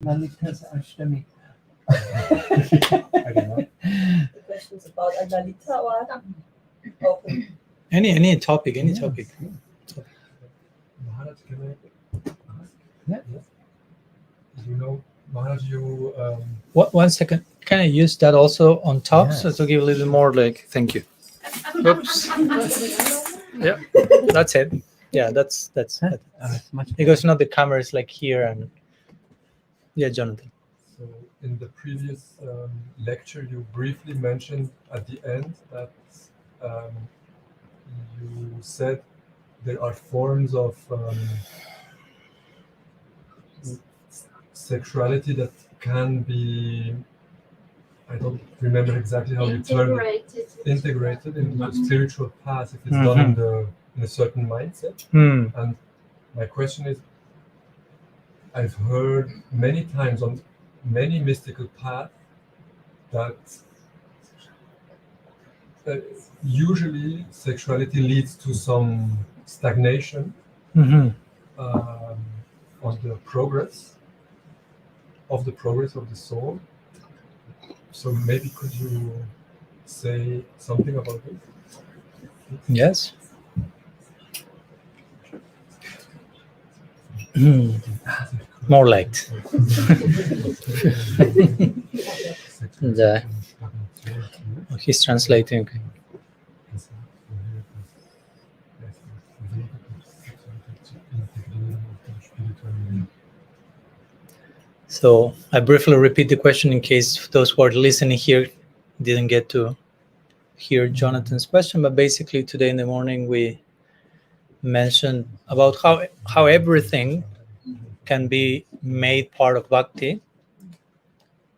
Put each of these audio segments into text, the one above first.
Lalita's Ashtami. I don't know. The question's about Lalita or open. Any topic, any topic. Maharaj, can I? Yeah. You know, Maharaj, you. One second. Can I use that also on top, Yes. so to give a little more like? Thank you. Oops. Yeah, that's it. Yeah, that's It's much because not the camera is like here and. Yeah, Jonathan. So in the previous lecture, you briefly mentioned at the end that you said there are forms of sexuality that can be, I don't remember exactly how you termed it, integrated into the spiritual path if it's done in a certain mindset. And my question is, I've heard many times on many mystical paths that usually sexuality leads to some stagnation on the progress of the soul. So maybe could you say something about this? Yes. More light. He's translating. So I briefly repeat the question in case those who are listening here didn't get to hear Jonathan's question. But basically today in the morning we mentioned about how everything can be made part of bhakti.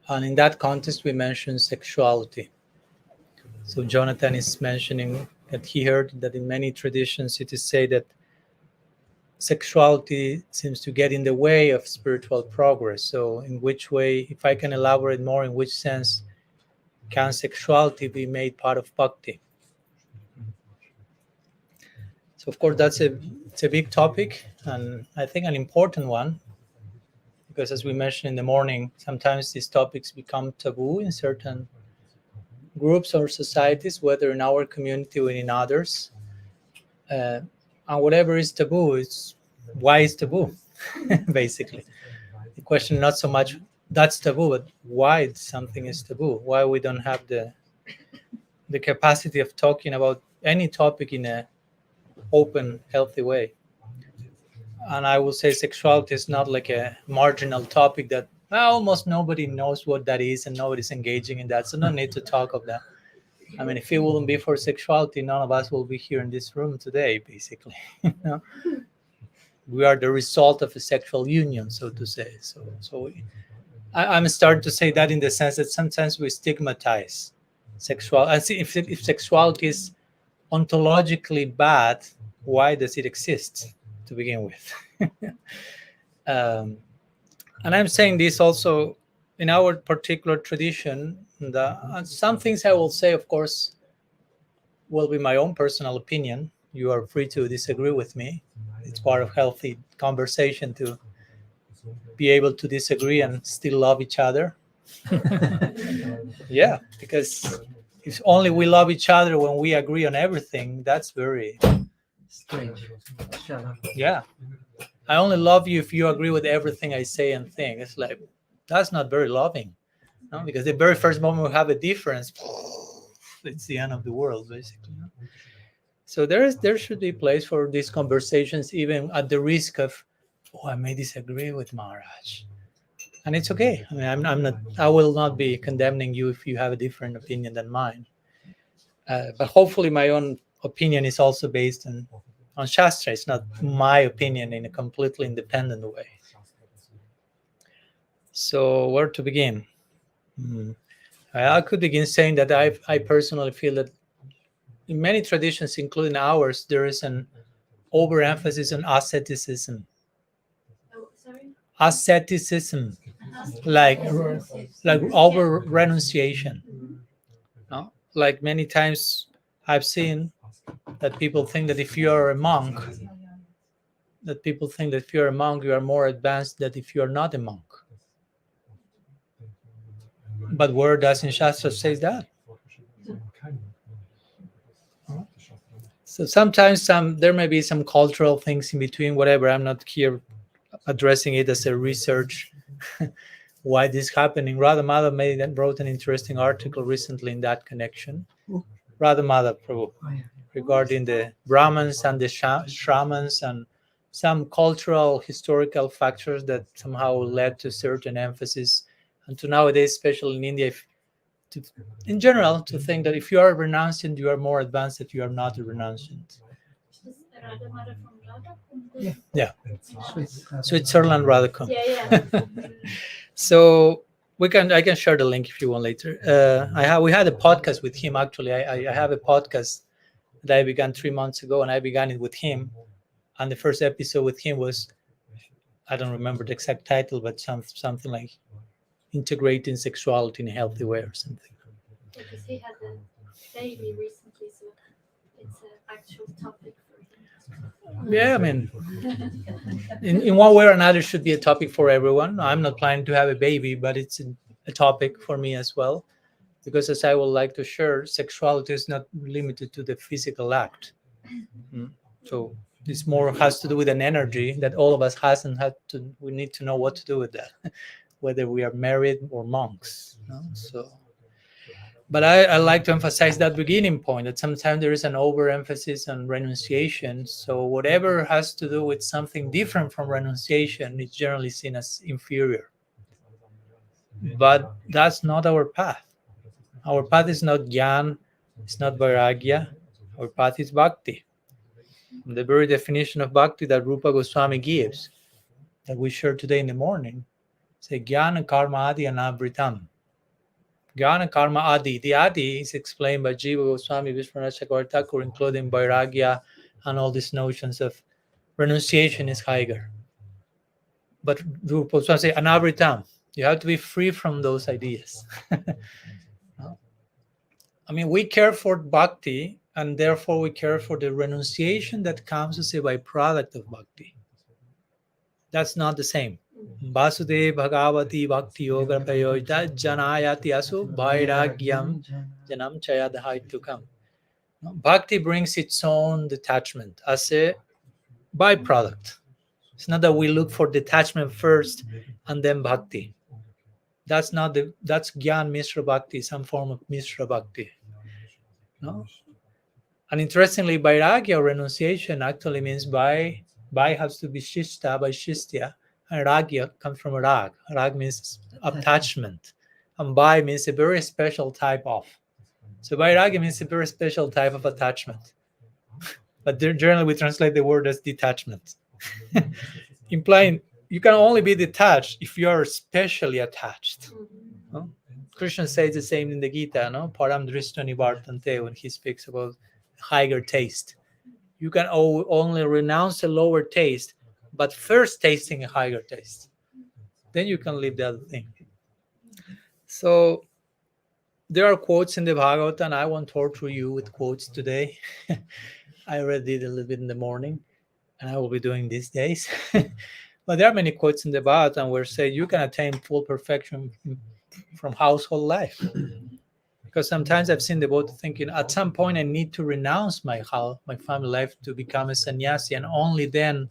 And in that context we mentioned sexuality. So Jonathan is mentioning that he heard that in many traditions it is said that sexuality seems to get in the way of spiritual progress. So in which way, if I can elaborate more, in which sense can sexuality be made part of bhakti? So of course it's a big topic, and I think an important one, because as we mentioned in the morning, sometimes these topics become taboo in certain groups or societies, whether in our community or in others. And whatever is taboo, it's why is taboo, basically. The question not so much that's taboo, but why something is taboo, why we don't have the capacity of talking about any topic in a open, healthy way. And I will say sexuality is not like a marginal topic that almost nobody knows what that is and nobody's engaging in that, so no need to talk of that. I mean, if it wouldn't be for sexuality, none of us will be here in this room today, basically. We are the result of a sexual union, so to say. So I'm starting to say that in the sense that sometimes we stigmatize sexual. And see, if sexuality is ontologically bad, why does it exist to begin with? And I'm saying this also in our particular tradition. Some things I will say, of course, will be my own personal opinion. You are free to disagree with me. It's part of healthy conversation to be able to disagree and still love each other. Yeah, because if only we love each other when we agree on everything, that's very strange. Yeah. I only love you if you agree with everything I say and think. It's like, that's not very loving. No? Because the very first moment we have a difference, it's the end of the world, basically. No? So there should be place for these conversations, even at the risk of, I may disagree with Maharaj. And it's okay. I mean, I will not be condemning you if you have a different opinion than mine. But hopefully my own opinion is also based on Shastra. It's not my opinion in a completely independent way. So where to begin? I could begin saying that I personally feel that in many traditions, including ours, there is an overemphasis on asceticism. Asceticism, like over renunciation. No? Like many times I've seen that people think that if you are a monk, you are more advanced than if you are not a monk. But where does in Shastra say that? So sometimes there may be some cultural things in between, whatever. I'm not here addressing it as a research why this is happening. Radha Madhav wrote an interesting article recently in that connection. Radha Madhav Prabhu, regarding the Brahmins and the Shramans and some cultural, historical factors that somehow led to certain emphasis. And to nowadays, especially in India, in general, to think that if you are a renunciant, you are more advanced, that you are not a renunciant. Yeah. Switzerland, Radhakund. Yeah. So I can share the link if you want later. We had a podcast with him actually. I have a podcast that I began 3 months ago, and I began it with him. And the first episode with him was, I don't remember the exact title, but something like integrating sexuality in a healthy way or something. Because he had a baby recently, so it's an actual topic for him. Yeah, I mean, in one way or another, it should be a topic for everyone. I'm not planning to have a baby, but it's a topic for me as well. Because as I would like to share, sexuality is not limited to the physical act. So this more has to do with an energy that all of us has, and we need to know what to do with that, whether we are married or monks. So, but I like to emphasize that beginning point, that sometimes there is an overemphasis on renunciation. So whatever has to do with something different from renunciation is generally seen as inferior. But that's not our path. Our path is not jnana, it's not vairagya. Our path is bhakti. And the very definition of bhakti that Rupa Goswami gives, that we shared today in the morning, say jnana karma adi anavritam. Jnana karma adi. The adi is explained by Jiva Goswami, Vishwanath Chakravarti Thakur, including vairagya and all these notions of renunciation is higher. But Rupa Goswami say anavritam. You have to be free from those ideas. I mean, we care for bhakti, and therefore we care for the renunciation that comes as a byproduct of bhakti. That's not the same. Vasudev Bhagavati Bhakti Yoga Prayoja Janayati Asu Vairagyam Janam Chayadhaitukam. Bhakti brings its own detachment as a byproduct. It's not that we look for detachment first and then bhakti. That's Gyan Mishra Bhakti, some form of Mishra Bhakti. No? And interestingly, vairagya or renunciation actually means by has to be shishta, by shistya, and ragya comes from rag. Rag means attachment, and by means a very special type of. So vairagya means a very special type of attachment. But generally we translate the word as detachment, implying you can only be detached if you are specially attached. No? Krishna says the same in the Gita, no? Param drishta nivartante, when he speaks about higher taste. You can only renounce a lower taste, but first tasting a higher taste. Then you can leave the other thing. So there are quotes in the Bhagavata, and I won't torture you with quotes today. I already did a little bit in the morning, and I will be doing these days. But there are many quotes in the Bhagavata where say you can attain full perfection from household life. Because sometimes I've seen the devotee thinking, at some point I need to renounce my family life to become a sannyasi, and only then.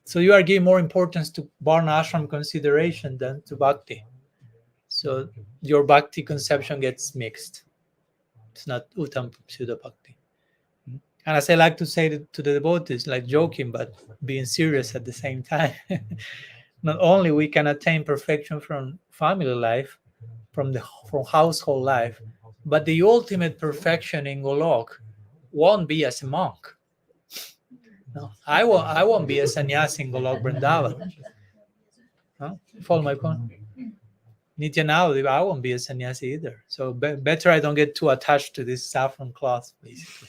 So you are giving more importance to Varna Ashram consideration than to bhakti. So your bhakti conception gets mixed. It's not uttam pseudo bhakti. And as I like to say to the devotees, like joking, but being serious at the same time, not only we can attain perfection from family life, from household life, but the ultimate perfection in Golok won't be as a monk. No, I won't be a sannyasi in Golok Vrindavan. No? Follow my point? Nityanavadi, I won't be a sannyasi either. So better I don't get too attached to this saffron cloth, basically.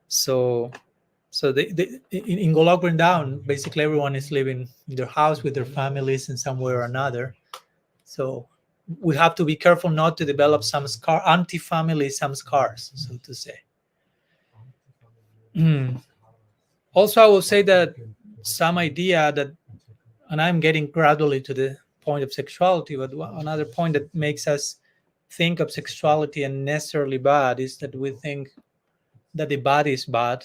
So in Golok Vrindavan, basically everyone is living in their house with their families in some way or another. So we have to be careful not to develop some anti-family samskars, so to say. Also, I will say that some idea that, and I'm getting gradually to the point of sexuality, but another point that makes us think of sexuality and necessarily bad is that we think that the body is bad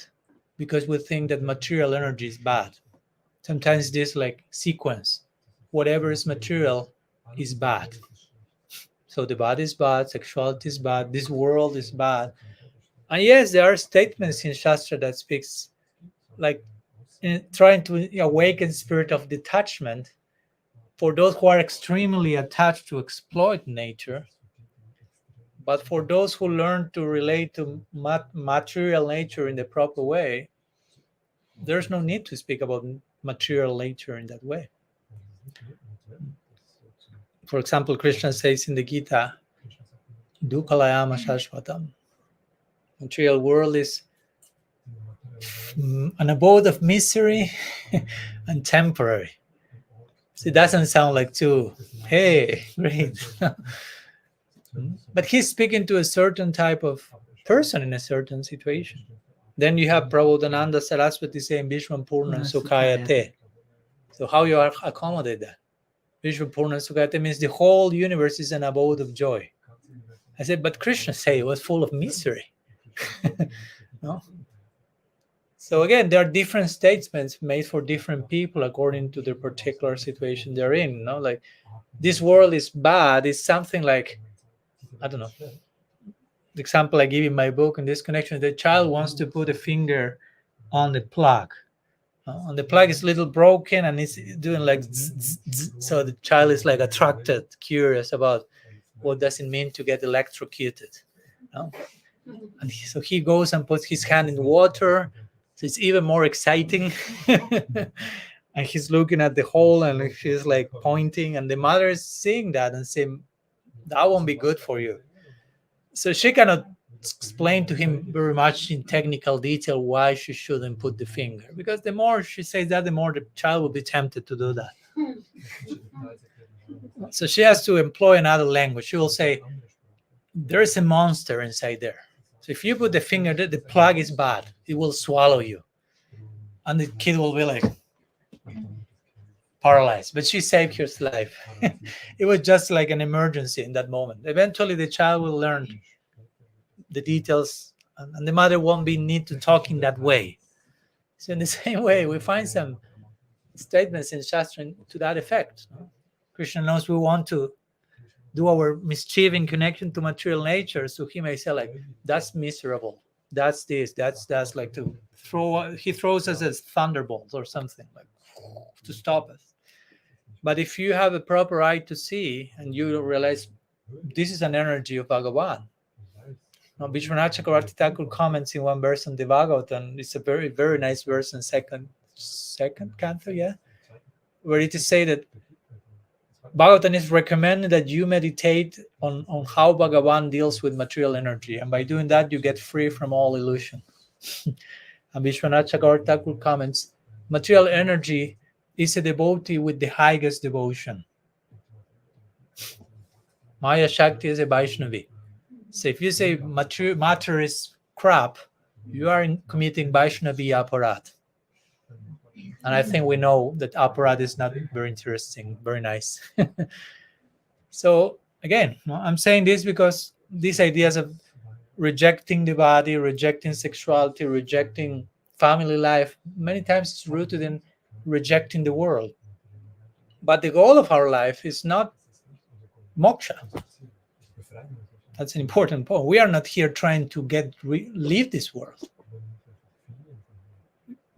because we think that material energy is bad. Sometimes this like sequence, whatever is material is bad. So the body is bad, sexuality is bad, this world is bad. And yes, there are statements in Shastra that speaks like trying to awaken spirit of detachment for those who are extremely attached to exploit nature. But for those who learn to relate to material nature in the proper way, there's no need to speak about material nature in that way. For example, Krishna says in the Gita, Dukhalayama Shashvatam. Material world is an abode of misery and temporary. So it doesn't sound like too, hey, great. But he's speaking to a certain type of person in a certain situation. Then you have Prabodhananda Saraswati saying Vishwam Purna Sukhayate. So how you accommodate that? Vishwam Purna Sukhayate means the whole universe is an abode of joy. I said, but Krishna said it was full of misery. No? So again, there are different statements made for different people according to the particular situation they're in. No, like this world is bad is something like, I don't know. The example I give in my book in this connection, the child wants to put a finger on the plug. And the plug is a little broken and it's doing like zzz, zzz, zzz. So the child is like attracted, curious about what does it mean to get electrocuted. No? And so he goes and puts his hand in water. So it's even more exciting. And he's looking at the hole and she's like pointing. And the mother is seeing that and saying, that won't be good for you. So she cannot explain to him very much in technical detail why she shouldn't put the finger. Because the more she says that, the more the child will be tempted to do that. So she has to employ another language. She will say, there is a monster inside there. So if you put the finger, the plug is bad. It will swallow you. And the kid will be like paralyzed. But she saved his life. It was just like an emergency in that moment. Eventually, the child will learn the details, and the mother won't be need to talk in that way. So in the same way, we find some statements in Shastra to that effect. Krishna knows we want to do our mischief in connection to material nature, so he may say like, that's miserable, that's this, that's like to throw, he throws us as thunderbolts or something like to stop us. But if you have a proper eye to see and you realize this is an energy of Bhagavan. Now, Vishwanath Chakravarti Thakur comments in one verse on the Bhagavatam. It's a very, very nice verse in second canto, yeah, where it is said that Bhagavatam is recommended that you meditate on how Bhagavan deals with material energy, and by doing that, you get free from all illusion. And Vishwanath Chakravarti Thakur comments, material energy is a devotee with the highest devotion. Maya Shakti is a Vaishnavi. So if you say matter is crap, you are committing Vaishnavi aparat. And I think we know that aparat is not very interesting, very nice. So again, I'm saying this because these ideas of rejecting the body, rejecting sexuality, rejecting family life, many times it's rooted in rejecting the world. But the goal of our life is not moksha. That's an important point. We are not here trying to leave this world.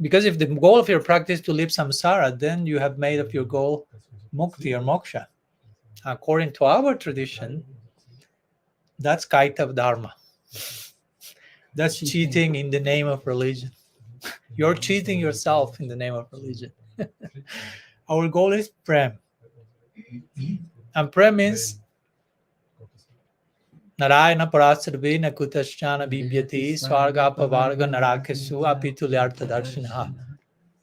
Because if the goal of your practice is to leave samsara, then you have made of your goal mukti or moksha. According to our tradition, that's kaitav dharma. That's cheating in the name of religion. You're cheating yourself in the name of religion. Our goal is prem. And prem means Narayana parasarvena kutaschana bibhyati swarga pavarga narakesu apitulyartha darshinaha,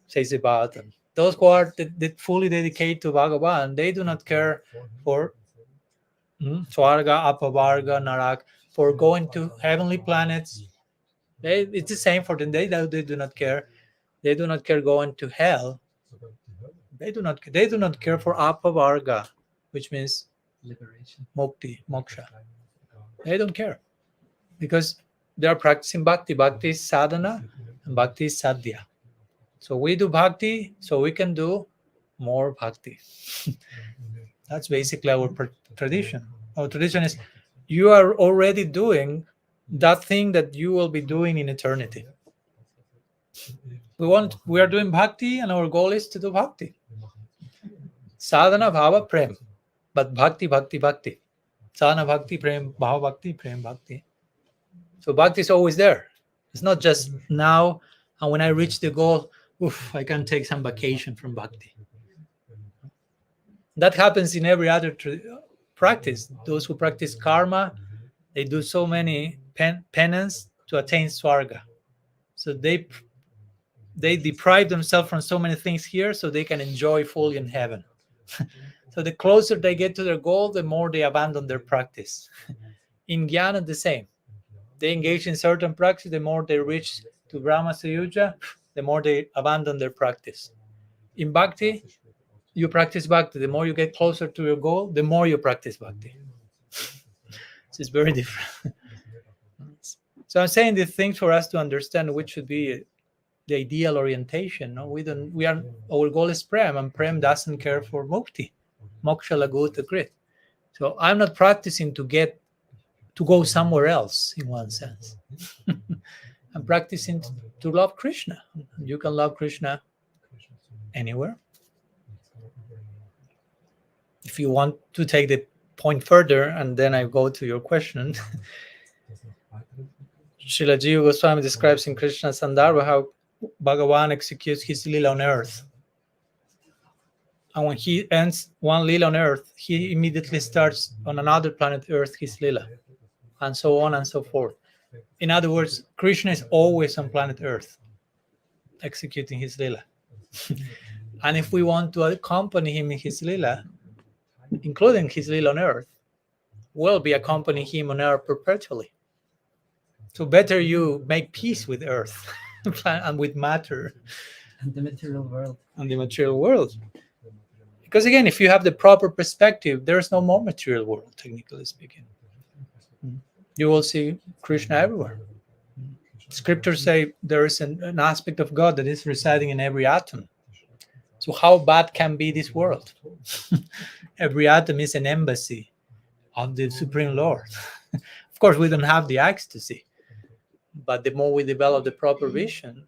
says the Bhagavatam. Those who are fully dedicated to Bhagavan, they do not care for swarga, apavarga, narak, for going to heavenly planets. It's the same for them. They do not care. They do not care going to hell. They do not care for apavarga. which means Liberation. mukti, moksha. They don't care because they are practicing bhakti. Bhakti is sadhana and bhakti is sadhya. So we do bhakti so we can do more bhakti. That's basically our tradition. Our tradition is you are already doing that thing that you will be doing in eternity. We are doing bhakti and our goal is to do bhakti. Sadhana, bhava, prem. But bhakti, bhakti, bhakti. Sadhana, bhakti, prem, bhava, bhakti, prem, bhakti. So bhakti is always there. It's not just now, and when I reach the goal, I can take some vacation from bhakti. That happens in every other practice. Those who practice karma, they do so many penance to attain swarga. So they deprive themselves from so many things here so they can enjoy fully in heaven. So the closer they get to their goal, the more they abandon their practice. In jnana, the same. They engage in certain practice, the more they reach to Brahma Sayuja, the more they abandon their practice. In bhakti, you practice bhakti. The more you get closer to your goal, the more you practice bhakti. So it's very different. So I'm saying these things for us to understand which should be the ideal orientation. No, our goal is prem, and prem doesn't care for mukti, moksha, laguta, grit. So I'm not practicing to go somewhere else in one sense. I'm practicing to love Krishna. You can love Krishna anywhere. If you want to take the point further, and then I go to your question, Srila Jiva Goswami describes in Krishna Sandarbha how Bhagavan executes his lila on earth. And when he ends one lila on earth, he immediately starts on another planet Earth his lila, and so on and so forth. In other words, Krishna is always on planet Earth, executing his lila. And if we want to accompany him in his lila, including his lila on earth, we'll be accompanying him on earth perpetually. So better you make peace with earth and with matter And the material world. and the material world. Because again, if you have the proper perspective, there's no more material world, technically speaking. You will see Krishna everywhere. Scriptures say there is an aspect of God that is residing in every atom. So how bad can be this world? Every atom is an embassy of the Supreme Lord. Of course, we don't have the eyes to see, but the more we develop the proper vision,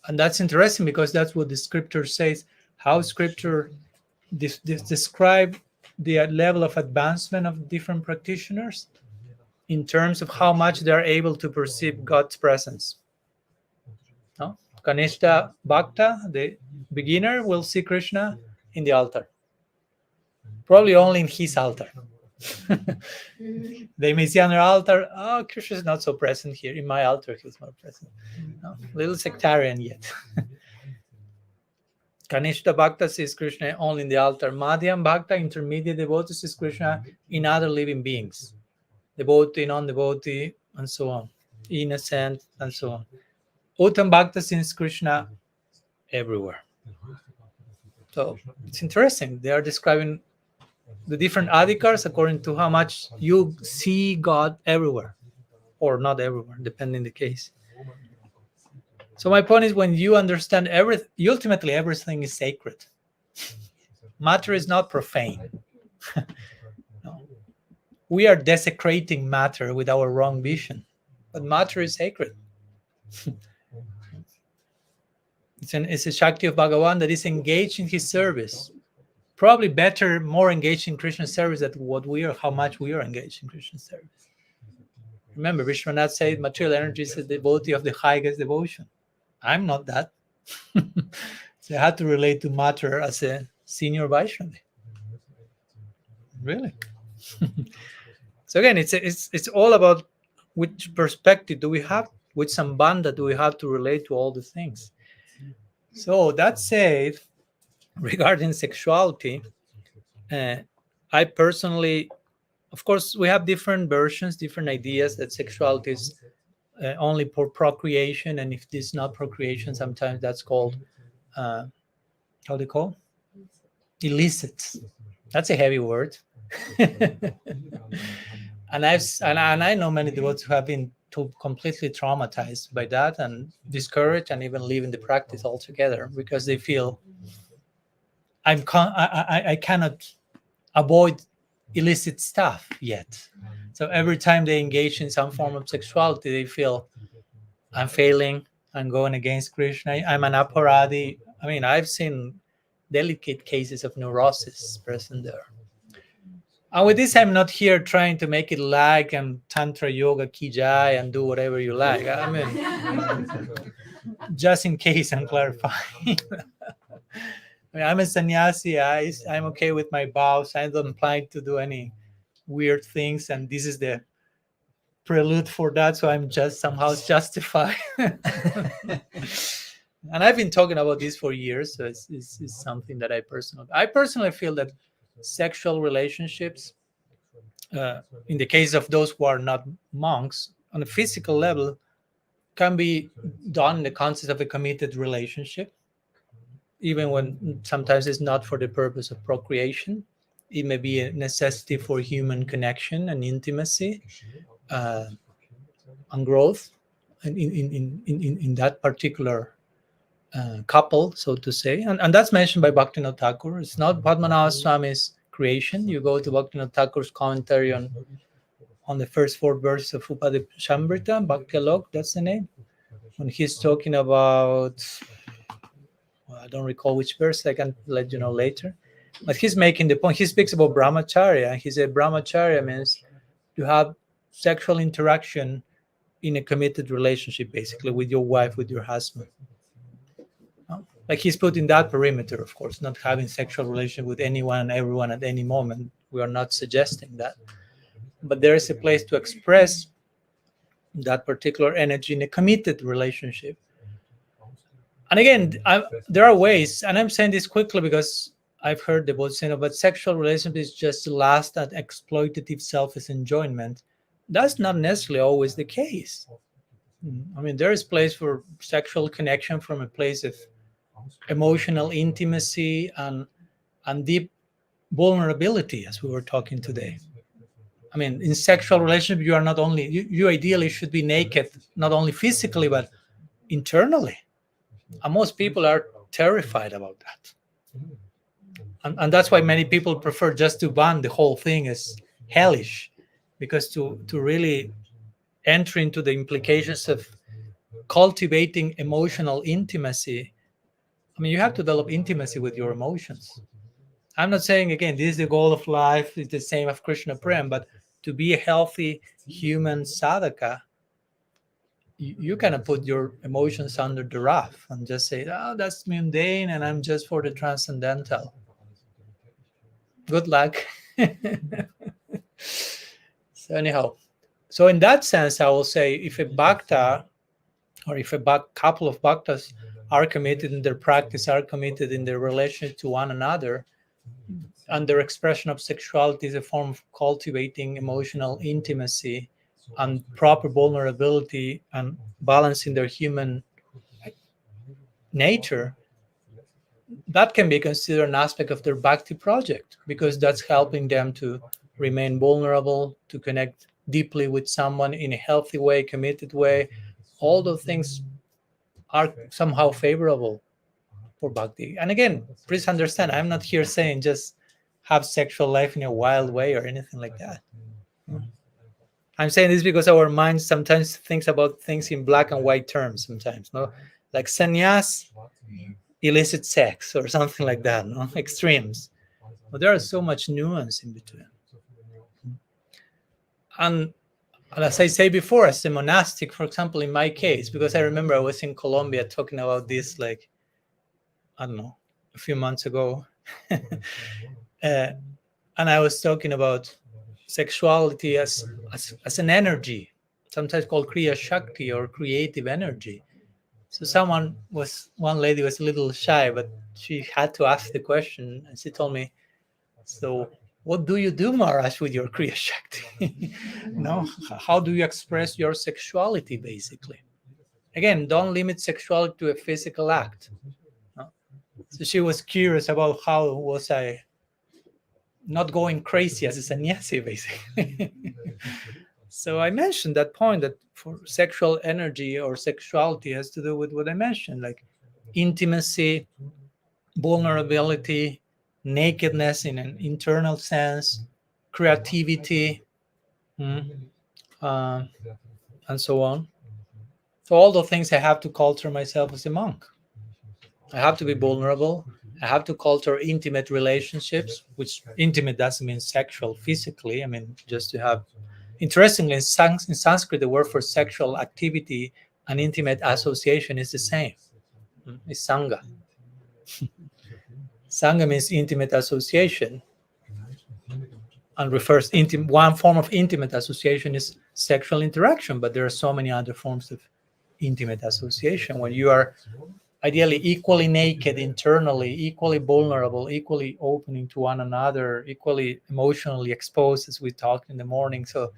and that's interesting because that's what the scripture says, how scripture describe the level of advancement of different practitioners in terms of how much they are able to perceive God's presence. No? Kanishta Bhakta, the beginner, will see Krishna in the altar. Probably only in his altar. They may see on their altar, oh, Krishna is not so present here. In my altar, he's not present. No, little sectarian yet. Kanishta Bhakta sees Krishna only in the altar. Madhyam Bhakta, intermediate devotee, sees Krishna in other living beings. Devotee, non-devotee, and so on. Innocent, and so on. Uttam Bhakta sees Krishna everywhere. So it's interesting. They are describing the different adhikars according to how much you see God everywhere, or not everywhere, depending the case. So my point is, when you understand everything, ultimately everything is sacred. Matter is not profane. No. We are desecrating matter with our wrong vision, but matter is sacred. It's a Shakti of Bhagavan that is engaged in his service. Probably better, more engaged in Krishna's service than how much we are engaged in Krishna's service. Remember, Vishwanath said material energy is a devotee of the highest devotion. I'm not that. So I had to relate to matter as a senior Vaishnavi. Really? So again, it's all about which perspective do we have, which sambandha do we have to relate to all the things. So that said, regarding sexuality, I personally, of course, we have different versions, different ideas that sexuality is only for procreation, and if this is not procreation, sometimes that's called, how they call? Illicit. That's a heavy word. And I know many devotees who have been completely traumatized by that and discouraged and even leaving the practice altogether because they feel I cannot avoid illicit stuff yet. So every time they engage in some form of sexuality, they feel I'm failing, I'm going against Krishna, I'm an aparadi. I mean, I've seen delicate cases of neurosis present there. And with this, I'm not here trying to make it like and Tantra Yoga Kijai and do whatever you like. I mean, just in case I'm clarifying. I mean, I'm a sannyasi. I'm okay with my vows. I don't plan to do any weird things. And this is the prelude for that. So I'm just somehow justified. And I've been talking about this for years. So it's something that I personally feel that sexual relationships, in the case of those who are not monks, on a physical level, can be done in the context of a committed relationship, even when sometimes it's not for the purpose of procreation. It may be a necessity for human connection and intimacy and growth in that particular couple, so to say. And that's mentioned by Bhaktivinoda Thakur. It's not Padmanabha Swami's creation. You go to Bhaktivinoda Thakur's commentary on the first 4 verses of Upadeshamrita, Bhakti Alok, that's the name. When he's talking about, well, I don't recall which verse, I can let you know later. But he's making the point. He speaks about brahmacharya. He said brahmacharya means to have sexual interaction in a committed relationship, basically, with your wife, with your husband. Like he's put in that perimeter, of course, not having sexual relation with anyone and everyone at any moment. We are not suggesting that. But there is a place to express that particular energy in a committed relationship. And again, there are ways, and I'm saying this quickly because I've heard the both saying, but sexual relationship is just to last at exploitative selfish enjoyment. That's not necessarily always the case. I mean, there is place for sexual connection from a place of emotional intimacy and deep vulnerability, as we were talking today. I mean, in sexual relationship, you are not only, you ideally should be naked, not only physically, but internally. And most people are terrified about that. And that's why many people prefer just to ban the whole thing as hellish, because to really enter into the implications of cultivating emotional intimacy, I mean, you have to develop intimacy with your emotions. I'm not saying, again, this is the goal of life, it's the same as Krishna Prem, but to be a healthy human sadhaka, you kind of put your emotions under the ruff and just say, oh, that's mundane and I'm just for the transcendental. Good luck. So anyhow, so in that sense, I will say if a bhakta or if a couple of bhaktas are committed in their practice, are committed in their relationship to one another, and their expression of sexuality is a form of cultivating emotional intimacy and proper vulnerability and balancing their human nature, that can be considered an aspect of their bhakti project, because that's helping them to remain vulnerable, to connect deeply with someone in a healthy way, committed way. All those things are somehow favorable for bhakti. And again, please understand, I'm not here saying just have sexual life in a wild way or anything like that. I'm saying this because our mind sometimes thinks about things in black and white terms sometimes, no? Like sannyas, illicit sex or something like that, no? Extremes. But there is so much nuance in between. And as I say before, as a monastic, for example, in my case, because I remember I was in Colombia talking about this, like, I don't know, a few months ago. And I was talking about sexuality as an energy, sometimes called Kriya Shakti or creative energy. So one lady was a little shy, but she had to ask the question, and she told me, so what do you do, Maharaj, with your Kriya Shakti? No, how do you express your sexuality, basically? Again, don't limit sexuality to a physical act. No? So she was curious about how was I not going crazy as a sannyasi, basically. So I mentioned that point that for sexual energy or sexuality has to do with what I mentioned, like intimacy, vulnerability, nakedness in an internal sense, creativity, and so on. So all the things I have to culture myself as a monk. I have to be vulnerable. I have to culture intimate relationships, which intimate doesn't mean sexual physically. I mean, just to have. Interestingly, in Sanskrit, the word for sexual activity and intimate association is the same. It's sangha. Sangha means intimate association and refers one form of intimate association is sexual interaction, but there are so many other forms of intimate association when you are ideally equally naked internally, equally vulnerable, equally opening to one another, equally emotionally exposed, as we talked in the morning. So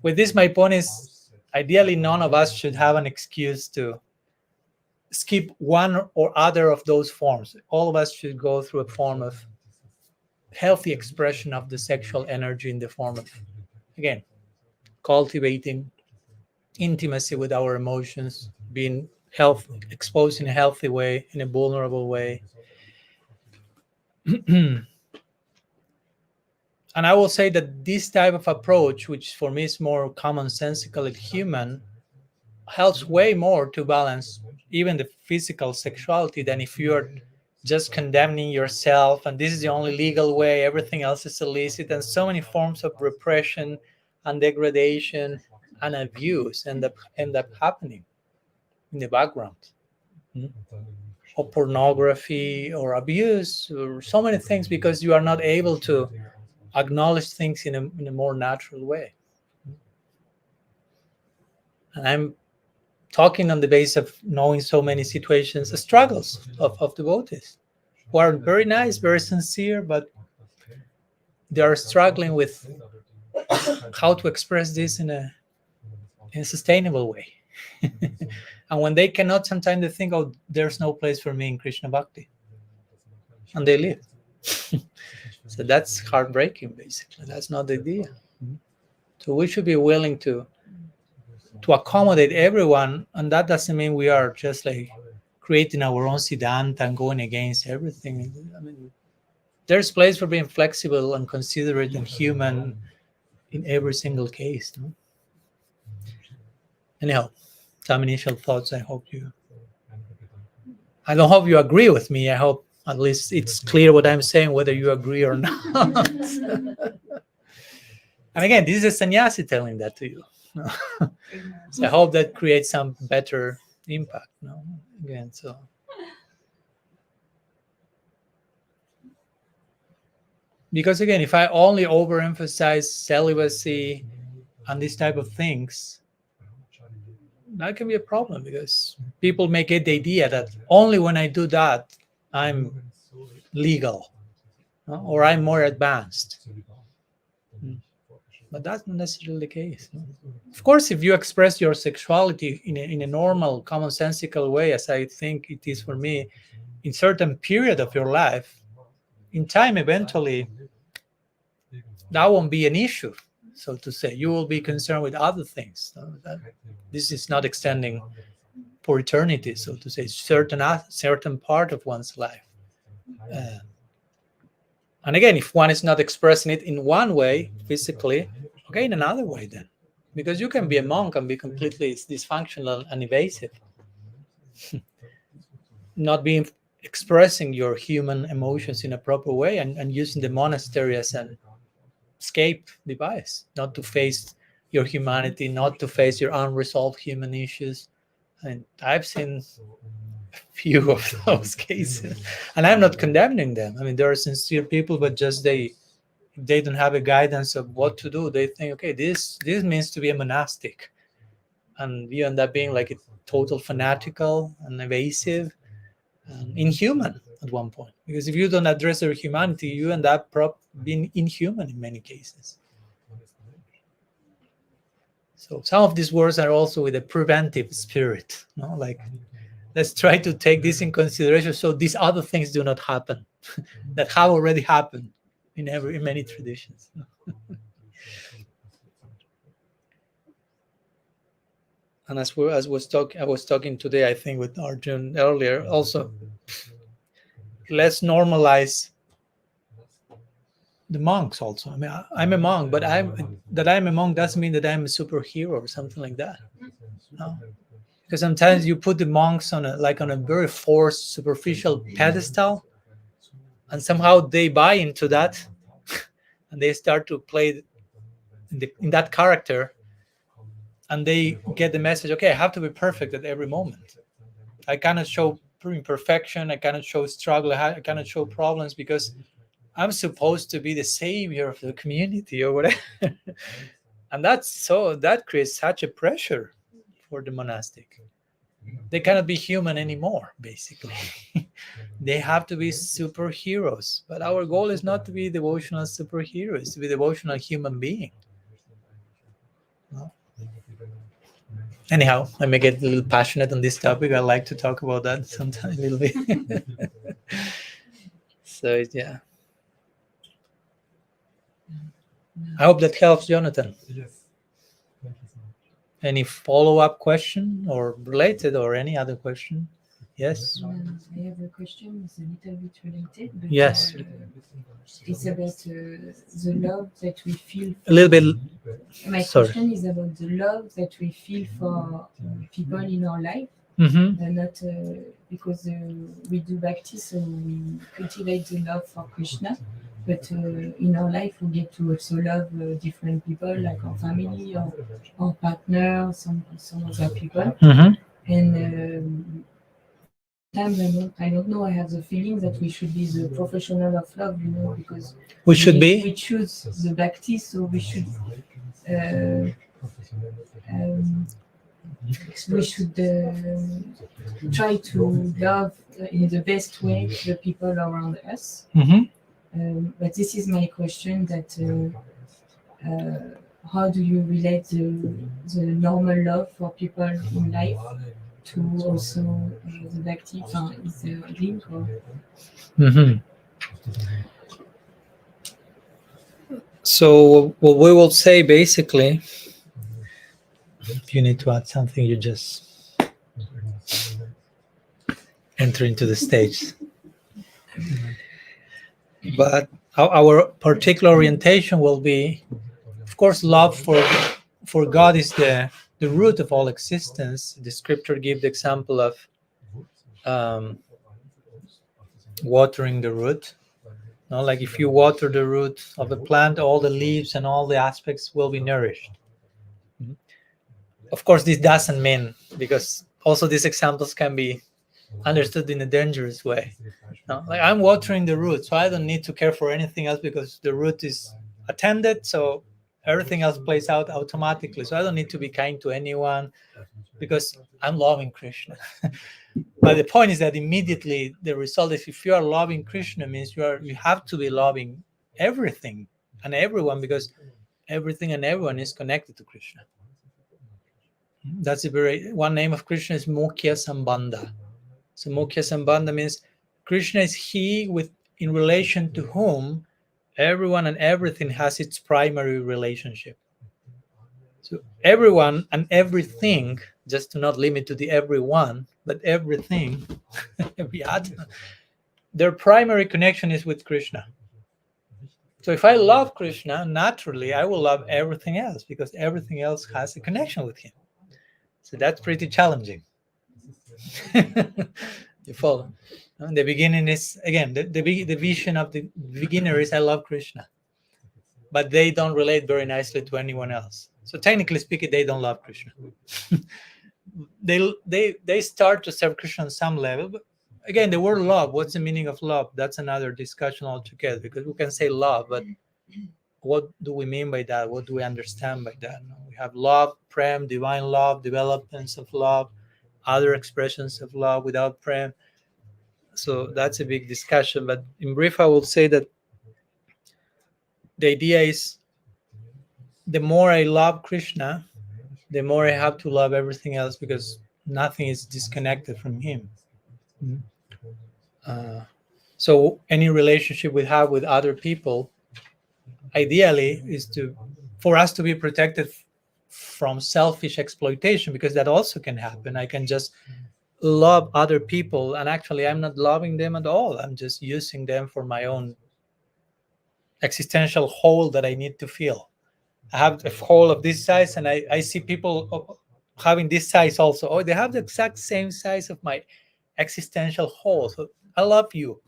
with this, my point is, ideally, none of us should have an excuse to skip one or other of those forms. All of us should go through a form of healthy expression of the sexual energy in the form of, again, cultivating intimacy with our emotions, being exposed in a healthy way, in a vulnerable way. And I will say that this type of approach, which for me is more commonsensical and human, helps way more to balance even the physical sexuality than if you're just condemning yourself and this is the only legal way, everything else is illicit, and so many forms of repression and degradation and abuse end up happening in the background. Or pornography or abuse or so many things because you are not able to acknowledge things in a more natural way. And I'm talking on the basis of knowing so many situations, struggles of devotees who are very nice, very sincere, but they are struggling with how to express this in a sustainable way. And when they cannot, sometimes they think, oh, there's no place for me in Krishna Bhakti. And they leave. So that's heartbreaking, basically. That's not the idea. So we should be willing to accommodate everyone, and that doesn't mean we are just like creating our own siddhanta and going against everything. I mean, there's place for being flexible and considerate and human in every single case. No? Anyhow, some initial thoughts. I don't hope you agree with me. I hope at least it's clear what I'm saying, whether you agree or not. And again, this is a sannyasi telling that to you. So I hope that creates some better impact. No? Again, so because again, if I only overemphasize celibacy and these type of things, that can be a problem because people may get the idea that only when I do that, I'm legal, no? Or I'm more advanced. But that's not necessarily the case. No? Of course, if you express your sexuality in a normal, commonsensical way, as I think it is for me, in certain period of your life, in time, eventually, that won't be an issue, so to say. You will be concerned with other things. No? This is not extending for eternity, so to say, certain part of one's life. And again, if one is not expressing it in one way, physically, okay, in another way then. Because you can be a monk and be completely dysfunctional and evasive. Not being expressing your human emotions in a proper way and using the monastery as an escape device, not to face your humanity, not to face your unresolved human issues. And I've seen few of those cases, and I'm not condemning them. I mean, there are sincere people, but just they don't have a guidance of what to do. They think, okay, this means to be a monastic, and you end up being like a total fanatical and evasive and inhuman at one point. Because if you don't address your humanity, you end up being inhuman in many cases. So some of these words are also with a preventive spirit, no? Like, let's try to take this in consideration so these other things do not happen that have already happened in many traditions. And I was talking today, I think, with Arjun earlier. Also, let's normalize the monks. Also, I mean, I'm a monk, but I'm a monk doesn't mean that I'm a superhero or something like that. No. Because sometimes you put the monks on a very forced, superficial pedestal, and somehow they buy into that, and they start to play in that character, and they get the message, okay, I have to be perfect at every moment. I cannot show imperfection, I cannot show struggle, I cannot show problems, because I'm supposed to be the savior of the community or whatever. And that creates such a pressure for the monastic. They cannot be human anymore, basically. They have to be superheroes. But our goal is not to be devotional superheroes, to be devotional human being. No? Anyhow, I may get a little passionate on this topic. I like to talk about that sometimes a little bit. So, yeah. I hope that helps, Jonathan. Yes. Thank you so much. Any follow-up question or related or any other question? Yes. I have a question. It's a little bit related. But, Yes. It's about the love that we feel. A little bit. My Sorry. question is about the love that we feel for people in our life. Mm-hmm. Not because we do bhakti, so we cultivate the love for Krishna. But in our life, we get to also love different people, like our family, or our partner, some other people. Mm-hmm. And sometimes I don't know. I have the feeling that we should be the professional of love, because We should be. We choose the bhakti, so we should try to love in the best way the people around us. Mm-hmm. But this is my question: that how do you relate the normal love for people in life to also the bhakti? Is there a link? Or? Mm-hmm. So what we will say basically, if you need to add something, you just enter into the stage. But our particular orientation will be, of course, love for God is the root of all existence. The scripture gives the example of watering the root. No, like if you water the root of a plant, all the leaves and all the aspects will be nourished. Of course, this doesn't mean, because also these examples can be understood in a dangerous way. No, like I'm watering the root, so I don't need to care for anything else because the root is attended, so everything else plays out automatically. So I don't need to be kind to anyone because I'm loving Krishna. But the point is that immediately the result is, if you are loving Krishna, means you have to be loving everything and everyone, because everything and everyone is connected to Krishna. That's one name of Krishna is Mukhya Sambandha. So Mukhya Sambandha means Krishna is he in relation to whom everyone and everything has its primary relationship. So everyone and everything, just to not limit to the everyone, but everything, every atom, their primary connection is with Krishna. So if I love Krishna, naturally I will love everything else, because everything else has a connection with him. So that's pretty challenging. You follow? The beginning is, again, the vision of the beginner is I love Krishna, but they don't relate very nicely to anyone else. So technically speaking, they don't love Krishna. They start to serve Krishna on some level, but again, the word love, what's the meaning of love? That's another discussion altogether, because we can say love, but what do we mean by that? What do we understand by that? We have love, prem, divine love, developments of love, other expressions of love without prem. So that's a big discussion. But in brief, I will say that the idea is, the more I love Krishna, the more I have to love everything else, because nothing is disconnected from him. So any relationship we have with other people ideally is for us to be protected from selfish exploitation, because that also can happen. I can just love other people and actually I'm not loving them at all. I'm just using them for my own existential hole that I need to fill. I have a hole of this size and I see people having this size also. Oh, they have the exact same size of my existential hole. So I love you.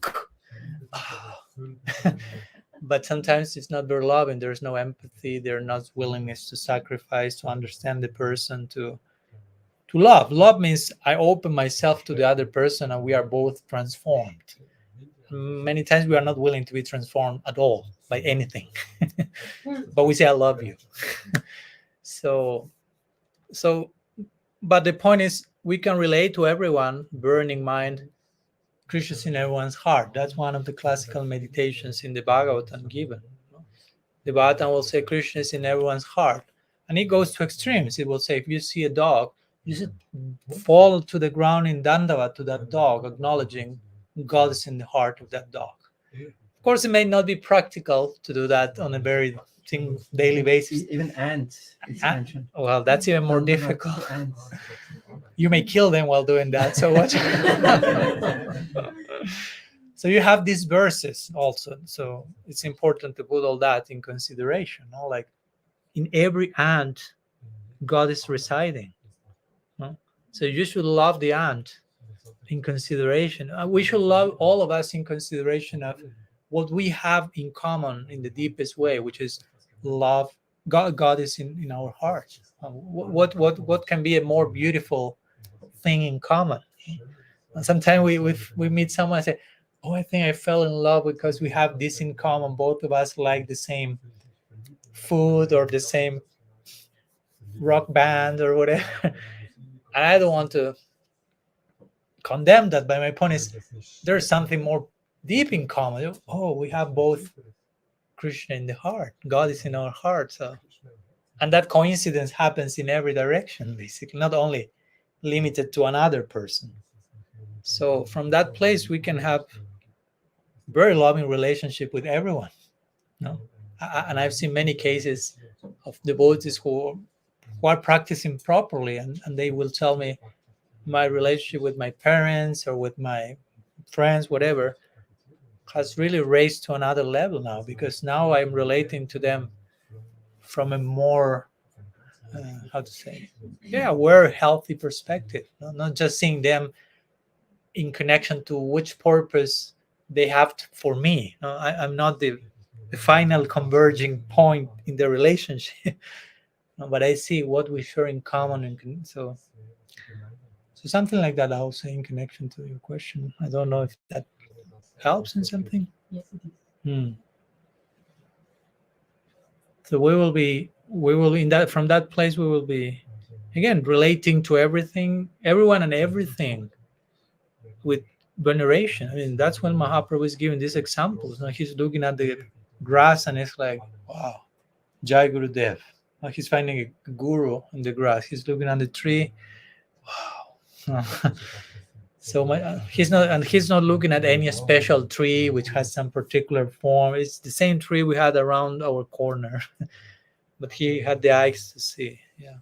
But sometimes it's not very loving. There's no empathy. There's not willingness to sacrifice, to understand the person, to love. Love means I open myself to the other person and we are both transformed. Many times we are not willing to be transformed at all by anything. But we say, I love you. So, but the point is, we can relate to everyone, burning mind, Krishna is in everyone's heart. That's one of the classical meditations in the Bhagavatam given. The Bhagavatam will say Krishna is in everyone's heart. And it goes to extremes. It will say, if you see a dog, you should fall to the ground in Dandavat to that dog, acknowledging God is in the heart of that dog. Of course, it may not be practical to do that on a very daily basis. Even ants. Well, that's even more difficult. You may kill them while doing that. So what? So you have these verses also. So it's important to put all that in consideration. No? Like in every ant, God is residing. No? So you should love the ant in consideration. We should love all of us in consideration of what we have in common in the deepest way, which is love. God is in our hearts. What can be a more beautiful thing in common? And sometimes we meet someone and say, oh, I think I fell in love because we have this in common. Both of us like the same food or the same rock band or whatever. And I don't want to condemn that, but my point is there's something more deep in common. Oh, we have both Krishna in the heart. God is in our heart. So, and that coincidence happens in every direction, basically, not only limited to another person. So from that place, we can have very loving relationship with everyone. No? And I've seen many cases of devotees who are practicing properly, and they will tell me, my relationship with my parents or with my friends, whatever, has really raised to another level now, because now I'm relating to them from a more aware, healthy perspective, not just seeing them in connection to which purpose they have for me. I'm not the final converging point in the relationship, but I see what we share in common, and so something like that. I'll say in connection to your question. I don't know if that helps in something. Yes, it is. So we will in that, from that place we will be again relating to everything, everyone and everything with veneration. I mean, that's when Mahaprabhu is giving these examples. Now he's looking at the grass and it's like, wow, Jai Gurudev. Now he's finding a guru in the grass. He's looking at the tree. Wow. So he's not looking at any special tree which has some particular form. It's the same tree we had around our corner, but he had the eyes to see. Yeah.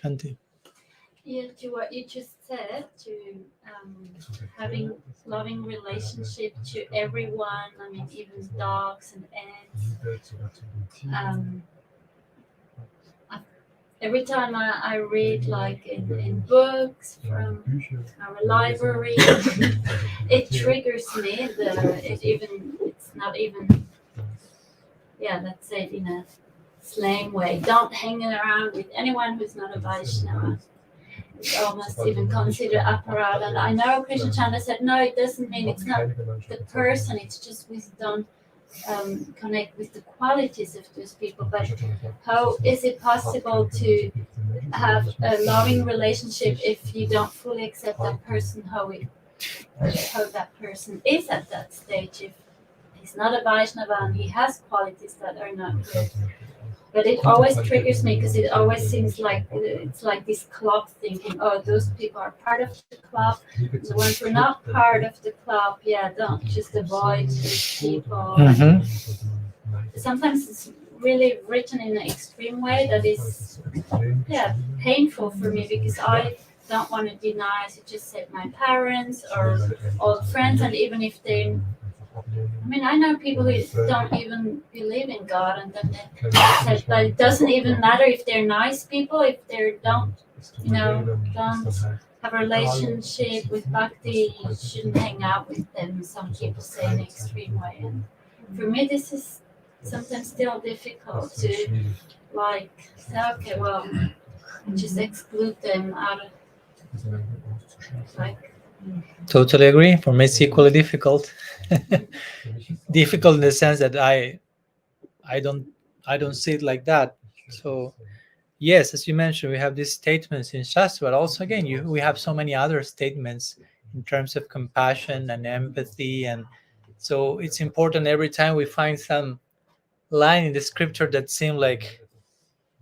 Shanti. Yeah, to what you just said, to having loving relationship to everyone. I mean, even dogs and ants. Every time I read, like in books from our library, it triggers me. It's not even, let's say it in a slang way. Don't hang around with anyone who's not a Vaishnava. It's almost even considered aparad. And I know Krishna Chandra said, no, it doesn't mean it's not the person, it's just we don't connect with the qualities of those people. But how is it possible to have a loving relationship if you don't fully accept that person, how that person is at that stage? If he's not a Vaishnava and he has qualities that are not good, But it always triggers me because it always seems like it's like this club thinking, oh, those people are part of the club. The ones who are not part of the club, yeah, don't just avoid these people. Mhm. Sometimes it's really written in an extreme way that is, yeah, painful for me because I don't want to deny, as you just said, my parents or old friends, and even if they, I mean, I know people who don't even believe in God, and then they said, but it doesn't even matter if they're nice people, if they don't have a relationship with bhakti, you shouldn't hang out with them. Some people say in an extreme way, and for me, this is sometimes still difficult to like say, okay, well, just exclude them out of like. Totally agree. For me, it's equally difficult. Difficult in the sense that I don't see it like that. So yes, as you mentioned, we have these statements in Shastra, but also again, we have so many other statements in terms of compassion and empathy, and so it's important every time we find some line in the scripture that seem like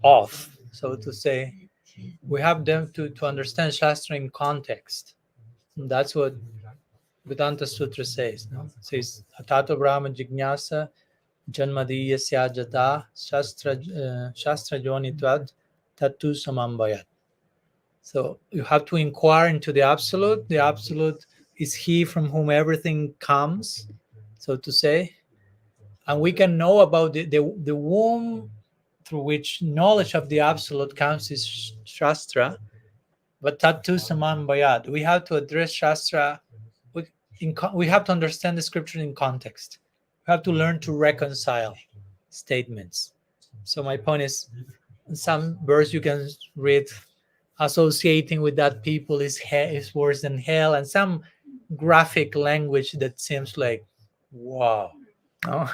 off, so to say, we have them to understand Shastra in context. And that's what Vedanta Sutra says. No? It says, Atato Brahma Jignasa Janmadiya Syajata Shastra Jonitvad Tatu Samambayat. So you have to inquire into the Absolute. The Absolute is He from whom everything comes, so to say. And we can know about the womb through which knowledge of the Absolute comes is Shastra. But Tatu Samambayat. We have to address Shastra. We have to understand the scripture in context. We have to learn to reconcile statements. So my point is, in some verse you can read associating with that people is worse than hell, and some graphic language that seems like, wow. No?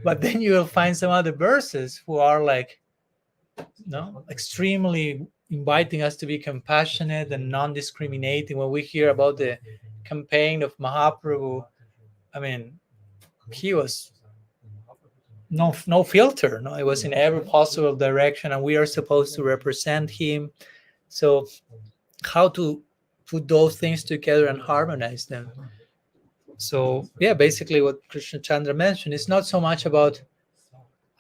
But then you will find some other verses who are like, no, extremely inviting us to be compassionate and non-discriminating. When we hear about the campaign of Mahaprabhu, I mean, he was no filter. No, it was in every possible direction, and we are supposed to represent him. So, how to put those things together and harmonize them? So, yeah, basically, what Krishna Chandra mentioned is not so much about,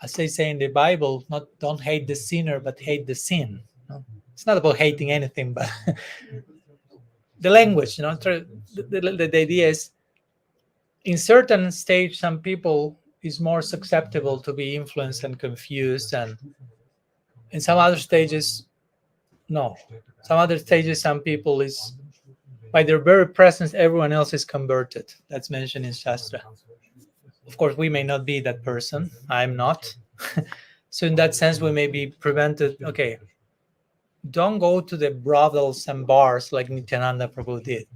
as they say in the Bible, don't hate the sinner, but hate the sin. No? It's not about hating anything, but the language. The idea is, in certain stage, some people is more susceptible to be influenced and confused, and in some other stages, no. Some other stages, some people is, by their very presence, everyone else is converted. That's mentioned in Shastra. Of course, we may not be that person. I'm not. So in that sense, we may be prevented. Okay, don't go to the brothels and bars like Nityananda Prabhu did.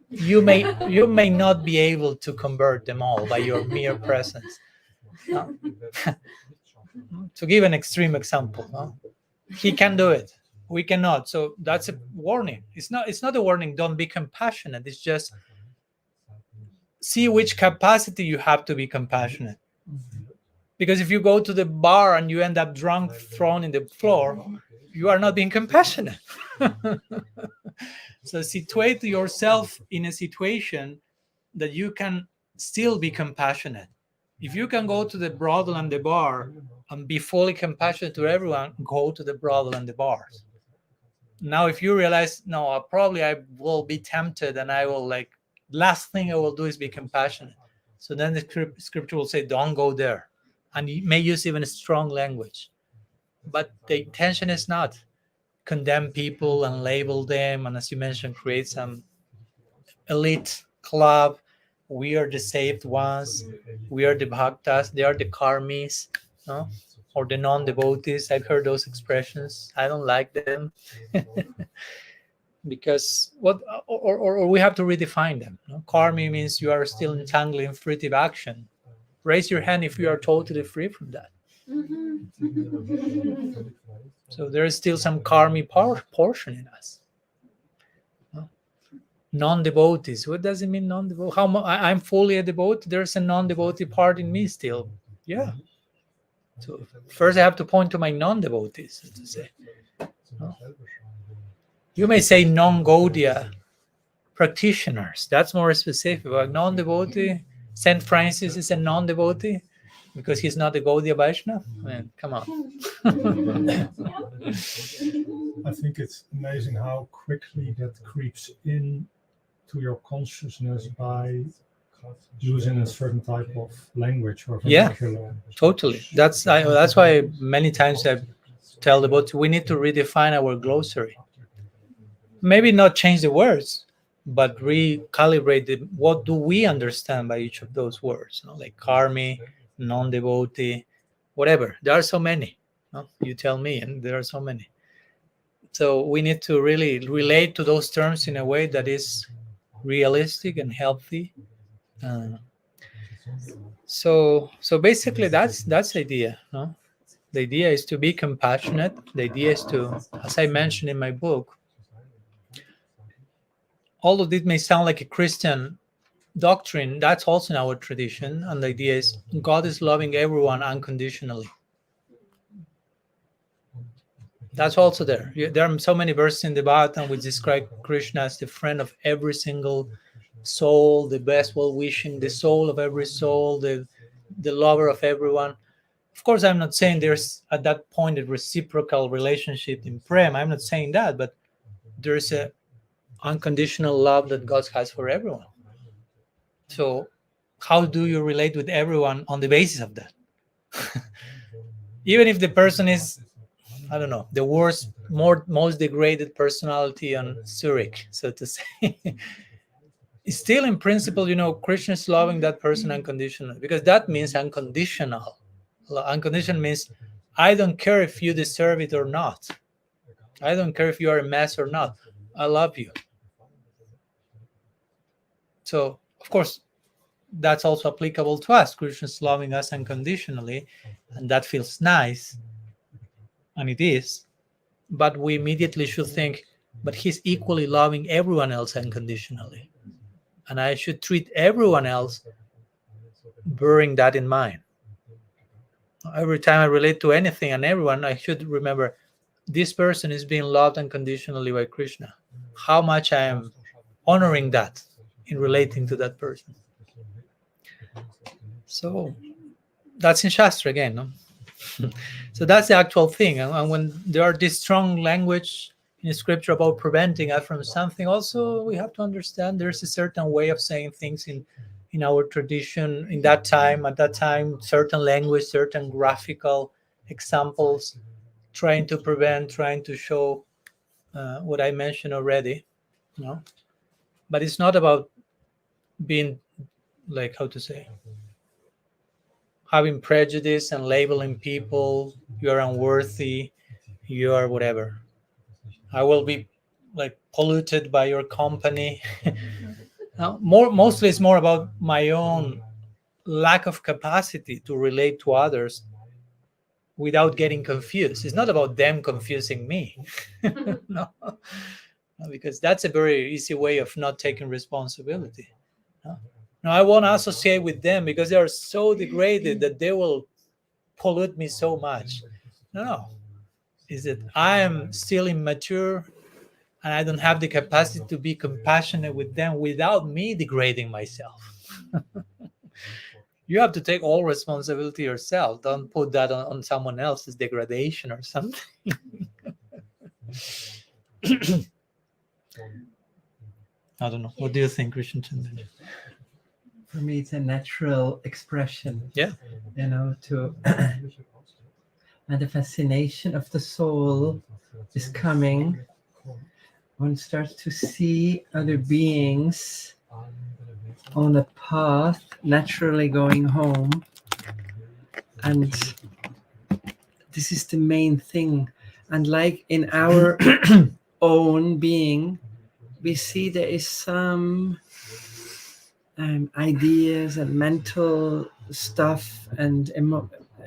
You may not be able to convert them all by your mere presence. No? To give an extreme example, no? He can do it. We cannot. So that's a warning. It's not a warning. Don't be compassionate. It's just see which capacity you have to be compassionate. Because if you go to the bar and you end up drunk, thrown in the floor, you are not being compassionate. So situate yourself in a situation that you can still be compassionate. If you can go to the brothel and the bar and be fully compassionate to everyone, go to the brothel and the bars. Now, if you realize, no, probably I will be tempted and I will last thing I will do is be compassionate. So then the scripture will say, don't go there. And you may use even a strong language. But the intention is not condemn people and label them. And as you mentioned, create some elite club. We are the saved ones. We are the bhaktas. They are the karmis, no? Or the non-devotees. I've heard those expressions. I don't like them. Because or we have to redefine them. No? Karmi means you are still entangled in fruitive action. Raise your hand if you are totally free from that. So there is still some karmi portion in us. No? Non-devotees. What does it mean, non-devotee? I'm fully a devotee. There's a non-devotee part in me still. Yeah. So first I have to point to my non-devotees, so to say. No? You may say non-Gaudiya practitioners. That's more specific. But non-devotee, Saint Francis is a non-devotee because he's not a Gaudiya Vaishnava. I mean, come on. I think it's amazing how quickly that creeps in to your consciousness by using a certain type of language or vernacular. Totally. That's why many times I tell the devotees we need to redefine our glossary. Maybe not change the words, but recalibrate what do we understand by each of those words. Like karmi, non-devotee, whatever. There are so many. You tell me, and there are so many. So we need to really relate to those terms in a way that is realistic and healthy. So basically that's the idea. No? The idea is to be compassionate. The idea is to, as I mentioned in my book, although this may sound like a Christian doctrine, that's also in our tradition. And the idea is God is loving everyone unconditionally. That's also there. There are so many verses in the Bhagavatam which describe Krishna as the friend of every single soul, the best well-wishing, the soul of every soul, the lover of everyone. Of course, I'm not saying there's at that point a reciprocal relationship in prem. I'm not saying that, but there's a unconditional love that God has for everyone. So how do you relate with everyone on the basis of that? Even if the person is, I don't know, the worst, most degraded personality on Zurich, so to say. Still, in principle, Krishna is loving that person unconditionally, because that means unconditional. Unconditional means I don't care if you deserve it or not. I don't care if you are a mess or not. I love you. So, of course, that's also applicable to us. Krishna is loving us unconditionally, and that feels nice, and it is. But we immediately should think, but he's equally loving everyone else unconditionally. And I should treat everyone else bearing that in mind. Every time I relate to anything and everyone, I should remember this person is being loved unconditionally by Krishna. How much I am honoring that in relating to that person. So that's in Shastra again. No? So that's the actual thing. And when there are this strong language in scripture about preventing us from something, also we have to understand there's a certain way of saying things in our tradition at that time, certain language, certain graphical examples, trying to prevent, trying to show what I mentioned already. But it's not about being, like, how to say, having prejudice and labeling people, you are unworthy, you are whatever. I will be like polluted by your company. Mostly it's more about my own lack of capacity to relate to others without getting confused. It's not about them confusing me. No, because that's a very easy way of not taking responsibility. No, I won't associate with them because they are so degraded that they will pollute me so much. No. Is that I am still immature and I don't have the capacity to be compassionate with them without me degrading myself. You have to take all responsibility yourself. Don't put that on someone else's degradation or something. I don't know. What do you think, Krishna Chandra? For me, it's a natural expression. Yeah. To and the fascination of the soul is coming. One starts to see other beings on a path, naturally going home. And this is the main thing. And like in our own being, we see there is some ideas and mental stuff and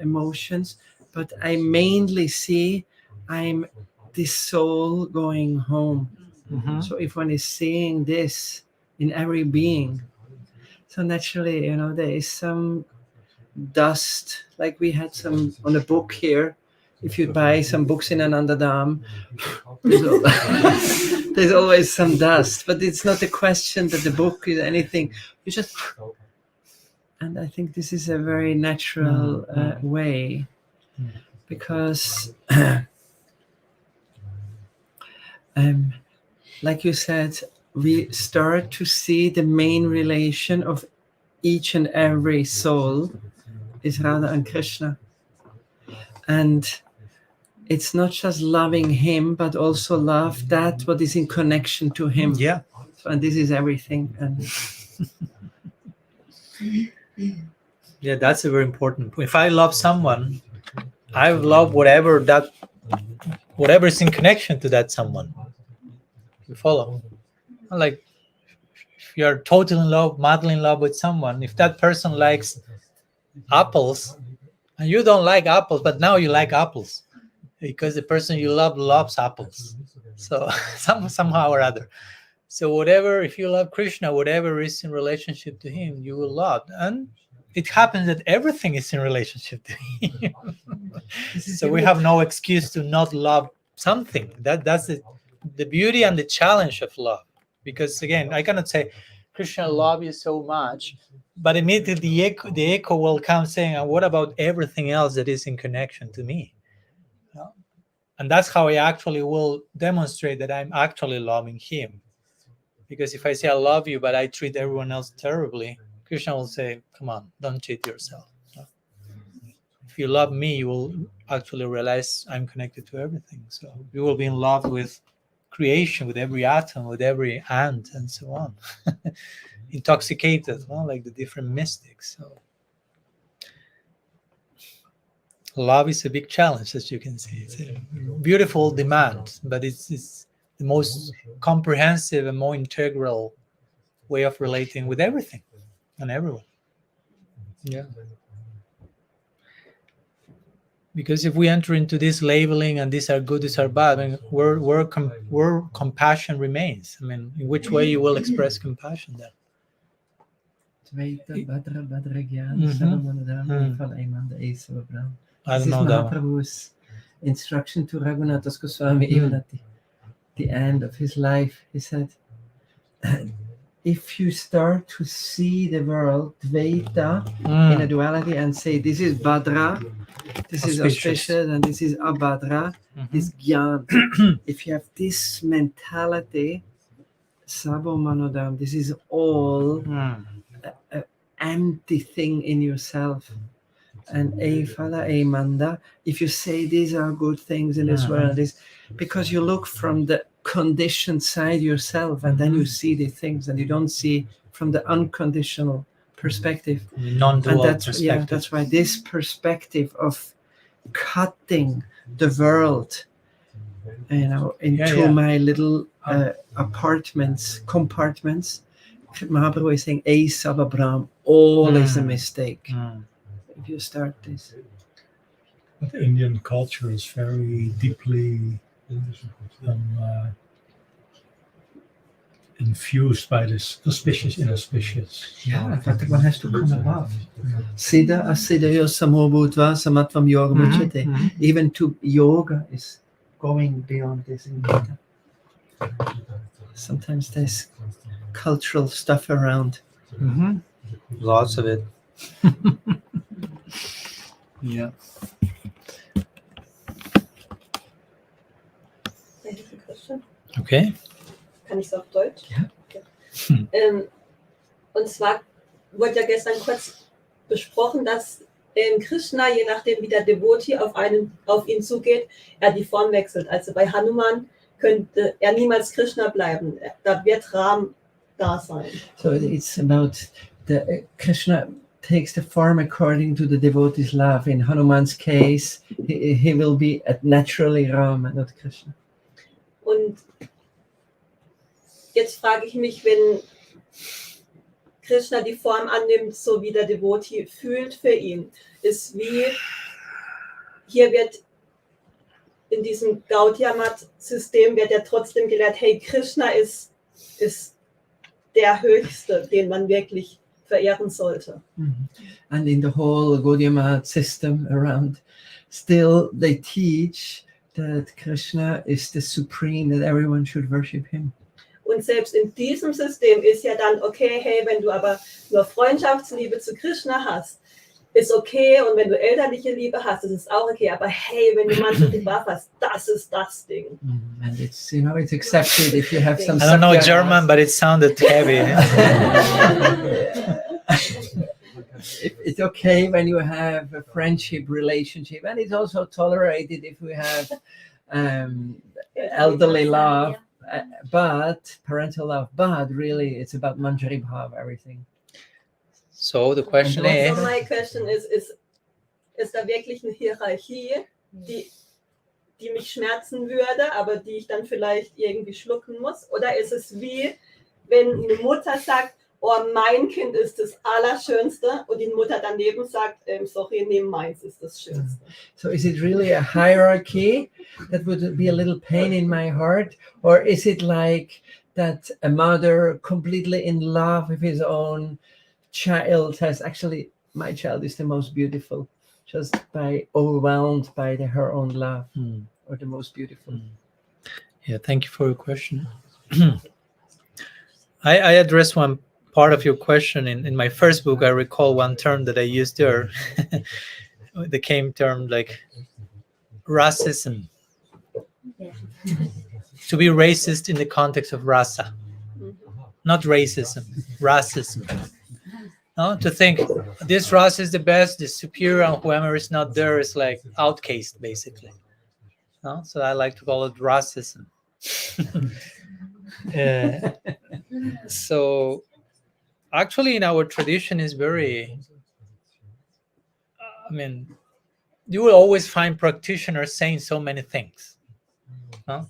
emotions, but I mainly see I'm this soul going home. Mm-hmm. So if one is seeing this in every being, so naturally, there is some dust, like we had some on a book here. If you buy some books in another dam, there's always some dust, but it's not a question that the book is anything. You just, and I think this is a very natural way, because like you said, we start to see the main relation of each and every soul is Radha and Krishna. And it's not just loving him, but also love that what is in connection to him. Yeah. So, and this is everything. And Yeah, that's a very important point. If I love someone, I love whatever is in connection to that someone. You follow? Like, if you're totally in love, madly in love with someone, if that person likes apples and you don't like apples, but now you like apples because the person you love loves apples. So somehow or other. So whatever, if you love Krishna, whatever is in relationship to him, you will love. And it happens that everything is in relationship to him. So we have no excuse to not love something. That's the beauty and the challenge of love. Because again, I cannot say, Krishna, I love you so much, but immediately the echo will come saying, and what about everything else that is in connection to me? And that's how I actually will demonstrate that I'm actually loving him. Because if I say I love you, but I treat everyone else terribly, Krishna will say, come on, don't cheat yourself. If you love me, you will actually realize I'm connected to everything. So you will be in love with creation, with every atom, with every ant, and so on. Intoxicated, like the different mystics. So love is a big challenge, as you can see. It's a beautiful demand, but it's the most comprehensive and more integral way of relating with everything and everyone. Yeah. Because if we enter into this labeling and these are good, these are bad, I mean, where compassion remains. I mean, in which way you will express compassion then? I don't know that. Mahaprabhu's instruction to Raghunath Goswami, even at the end of his life, he said, if you start to see the world, Dvaita, in a duality, and say, this is Bhadra, this is auspicious, and this is Abhadra, this Gyan. If you have this mentality, Sabo Manodam, this is all an empty thing in yourself. And Fala Manda, if you say these are good things in this world, is because you look from the conditioned side yourself, and then you see the things, and you don't see from the unconditional perspective. Non-dual perspective. Yeah, that's why this perspective of cutting the world, into my little compartments. Mahaprabhu is saying, "Ei Sababram, all is a mistake." If you start this. But Indian culture is very deeply infused by this auspicious, inauspicious. Yeah, in fact, one has to come above. Siddha asiddhayo samobhutva samatvam yoga bhajate. Even to yoga is going beyond this. Sometimes there's cultural stuff around. Lots of it. Yeah. Okay. Kann ich es auf Deutsch? Ja. Okay. Und zwar wurde ja gestern kurz besprochen, dass Krishna, je nachdem wie der Devotee auf ihn zugeht, er die Form wechselt. Also bei Hanuman könnte er niemals Krishna bleiben. Da wird Ram da sein. So it's about the Krishna takes the form according to the devotee's love. In Hanuman's case, he will be naturally Ram and not Krishna. Und jetzt frage ich mich, wenn Krishna die Form annimmt, so wie der Devotee fühlt für ihn, ist wie, hier wird in diesem Gaudiya-Mat-System wird ja trotzdem gelehrt, hey, Krishna ist der Höchste, den man wirklich verehren sollte. And in the whole Gaudiya Math system around, still they teach that Krishna is the supreme, that everyone should worship him. Und selbst in diesem System ist ja dann okay, hey, wenn du aber nur Freundschaftsliebe zu Krishna hast, ist okay, und wenn du elterliche Liebe hast, ist es auch okay, aber hey, wenn du manchmal die Waffe hast, das ist das Ding. And it's, you know, it's accepted if you have some I don't know Sakya German, but it sounded heavy. It's okay when you have a friendship relationship, and it's also tolerated if we have elderly love, but parental love. But really, it's about manjari bhav, everything. So the question is, So my question ist da wirklich eine Hierarchie, die mich schmerzen würde, aber die ich dann vielleicht irgendwie schlucken muss? Oder ist es wie, wenn eine Mutter sagt, oh, mein Kind ist das Allerschönste, und die Mutter daneben sagt, sorry, nee, meins ist das Schönste. So is it really a hierarchy that would be a little pain in my heart? Or is it like that a mother completely in love with his own child says, actually, my child is the most beautiful, just by overwhelmed by her own love, or the most beautiful? yeah, thank you for your question. I addressed one part of your question in my first book. I recall one term that I used there, the came term like racism. To be racist in the context of rasa, not racism, racism. No, to think this rasa is the best, the superior, and whoever is not there is like outcast, basically. No? So I like to call it racism. So actually in our tradition is very, I mean, you will always find practitioners saying so many things. No?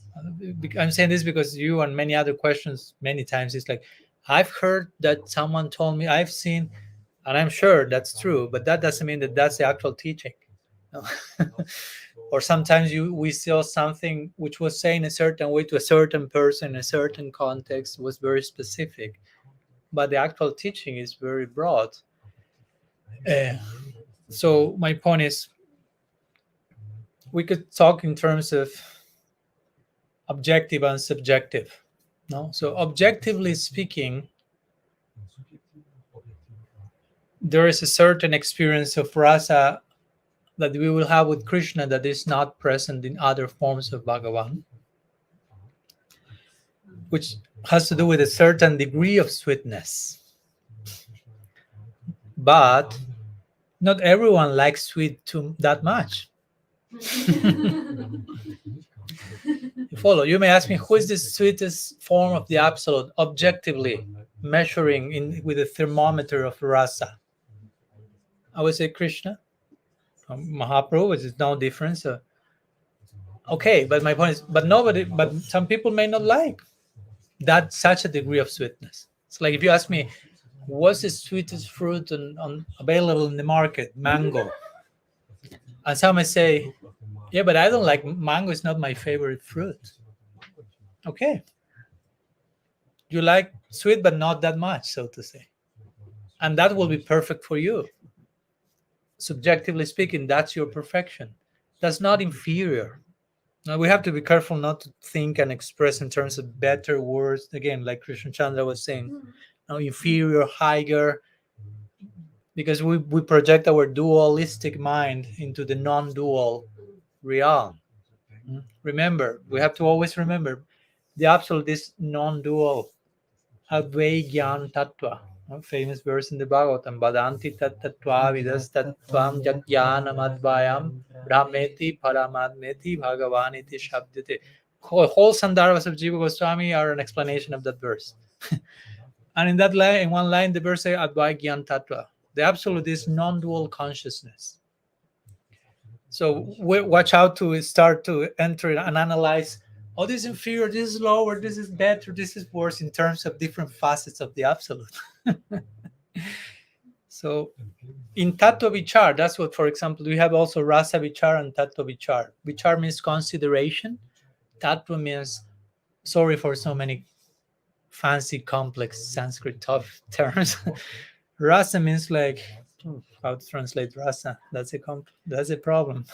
I'm saying this because you and many other questions many times it's like, I've heard that someone told me, I've seen, and I'm sure that's true, but that doesn't mean that that's the actual teaching. No? Or sometimes we saw something which was saying a certain way to a certain person in a certain context, was very specific, but the actual teaching is very broad. So my point is, we could talk in terms of objective and subjective. No, so objectively speaking, there is a certain experience of rasa that we will have with Krishna that is not present in other forms of Bhagavan, which has to do with a certain degree of sweetness. But not everyone likes sweet that much. You follow? You may ask me, who is the sweetest form of the absolute, objectively measuring with a thermometer of rasa? I would say Krishna. Mahaprabhu, is no difference. Okay, but my point is, but some people may not like that such a degree of sweetness. It's like if you ask me, what's the sweetest fruit available in the market? Mango. And some may say, yeah, but I don't like mango. Is not my favorite fruit. Okay. You like sweet, but not that much, so to say. And that will be perfect for you. Subjectively speaking, that's your perfection. That's not inferior. Now, we have to be careful not to think and express in terms of better words. Again, like Krishna Chandra was saying, inferior, higher, because we project our dualistic mind into the non-dual realm. Remember, we have to always remember, the absolute is non-dual. Advai Gyan Tattva. Famous verse in the Bhagavatam. Badanti tattva vidas tattvam jnanam advayam brahmeti paramadmeti bhagavaniti shabdite. Whole Sandarbhas of Jiva Goswami are an explanation of that verse. And in that line, in one line, the verse says Advai Gyan Tattva. The absolute is non-dual consciousness. So watch out to start to enter and analyze, oh, this is inferior, this is lower, this is better, this is worse, in terms of different facets of the absolute. So in Tattva Vichar, that's what, for example, we have also Rasa Vichar and Tattva Vichar. Vichar means consideration. Tattva means, sorry for so many fancy, complex Sanskrit tough terms. Rasa means like, how to translate rasa? That's a problem.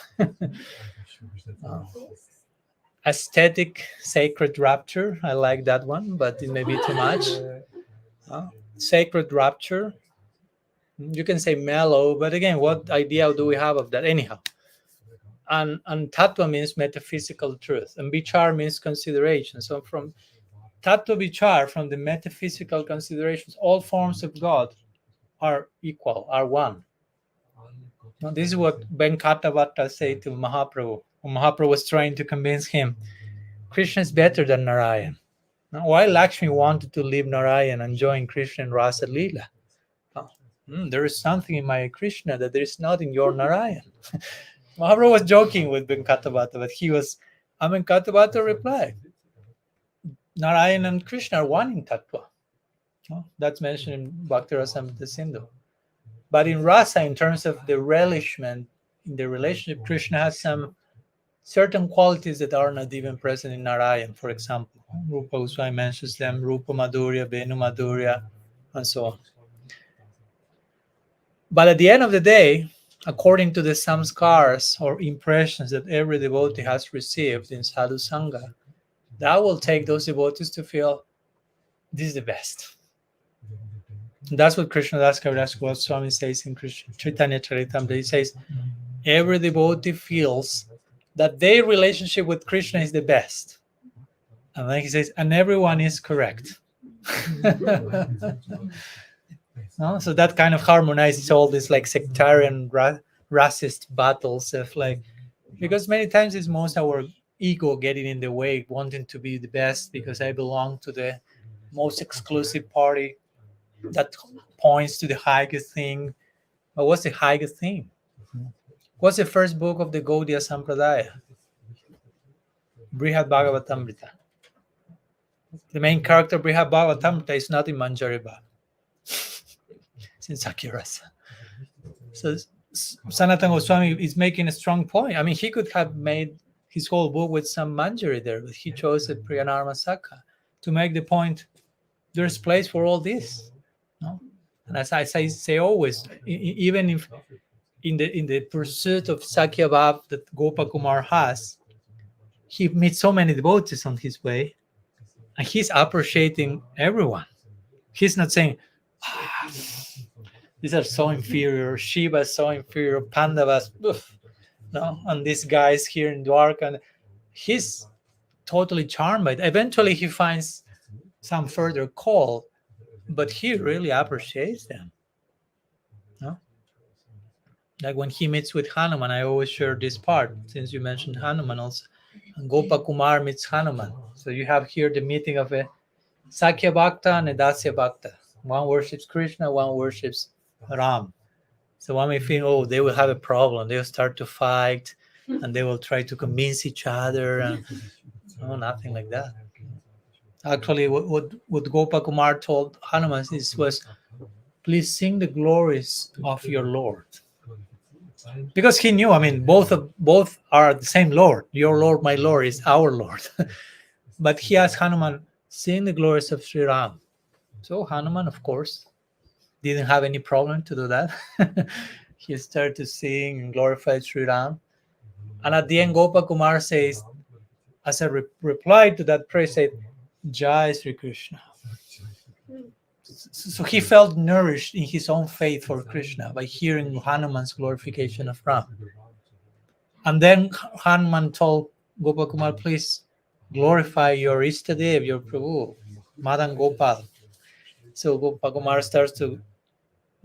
Aesthetic, sacred rapture. I like that one, but it may be too much. Sacred rapture. You can say mellow, but again, what idea do we have of that? Anyhow. And tattva means metaphysical truth, and vichar means consideration. So from tattva vichar, from the metaphysical considerations, all forms of God are equal, are one. Now, this is what Venkatavatta said to Mahaprabhu. When Mahaprabhu was trying to convince him, Krishna is better than Narayan. Now, why Lakshmi wanted to leave Narayan and join Krishna in Rasa Leela? There is something in my Krishna that there is not in your Narayan. Mahaprabhu was joking with Venkatavatta, but Venkatavatta replied, Narayan and Krishna are one in Tattva. That's mentioned in Bhakti Rasamrita Sindhu. But in Rasa, in terms of the relishment, in the relationship, Krishna has some certain qualities that are not even present in Narayan. For example, Rupa Goswami mentions them, Rupa Madhurya, Venu Madhurya, and so on. But at the end of the day, according to the samskars or impressions that every devotee has received in Sadhu Sangha, that will take those devotees to feel this is the best. And that's what Krishnadas Kaviraj Goswami says in Chaitanya Charitamrita. He says, every devotee feels that their relationship with Krishna is the best. And then he says, and everyone is correct. No? So that kind of harmonizes all these like sectarian, racist battles of like, because many times it's most our ego getting in the way, wanting to be the best because I belong to the most exclusive party that points to the highest thing. But what's the highest thing? What's the first book of the Gaudiya Sampradaya? Brihad Bhagavatamrita. The main character of Brihad Bhagavatamrita is not in Manjariba. It's in Sakirasa. So Sanatana Goswami is making a strong point. I mean, he could have made his whole book with some Manjari there, but he chose a Priyanarma Sakha to make the point there's place for all this. No? And as I say always, even if in the pursuit of Sakya Bhav that Gopakumar has, he meets so many devotees on his way, and he's appreciating everyone. He's not saying, these are so inferior, Shiva is so inferior, Pandavas, no, and these guys here in Dwarka. And he's totally charmed by it. Eventually he finds some further call, but he really appreciates them. No? Like when he meets with Hanuman, I always share this part, since you mentioned Hanuman also. And Gopakumar meets Hanuman. So you have here the meeting of a Sakya Bhakta and a Dasya Bhakta. One worships Krishna, one worships Ram. So one may think, oh, they will have a problem. They'll start to fight and they will try to convince each other. And no, nothing like that. Actually, what Gopakumar told Hanuman was, please sing the glories of your Lord. Because he knew, I mean, both are the same Lord. Your Lord, my Lord, is our Lord. But he asked Hanuman, sing the glories of Sri Ram. So Hanuman, of course, didn't have any problem to do that. He started to sing and glorify Sri Ram. And at the end, Gopakumar says, as a reply to that prayer, said, Jai Sri Krishna. So he felt nourished in his own faith for Krishna by hearing Hanuman's glorification of Ram. And then Hanuman told Gopakumar, please glorify your Ishtadev, your Prabhu, Madan Gopal. So Gopakumar starts to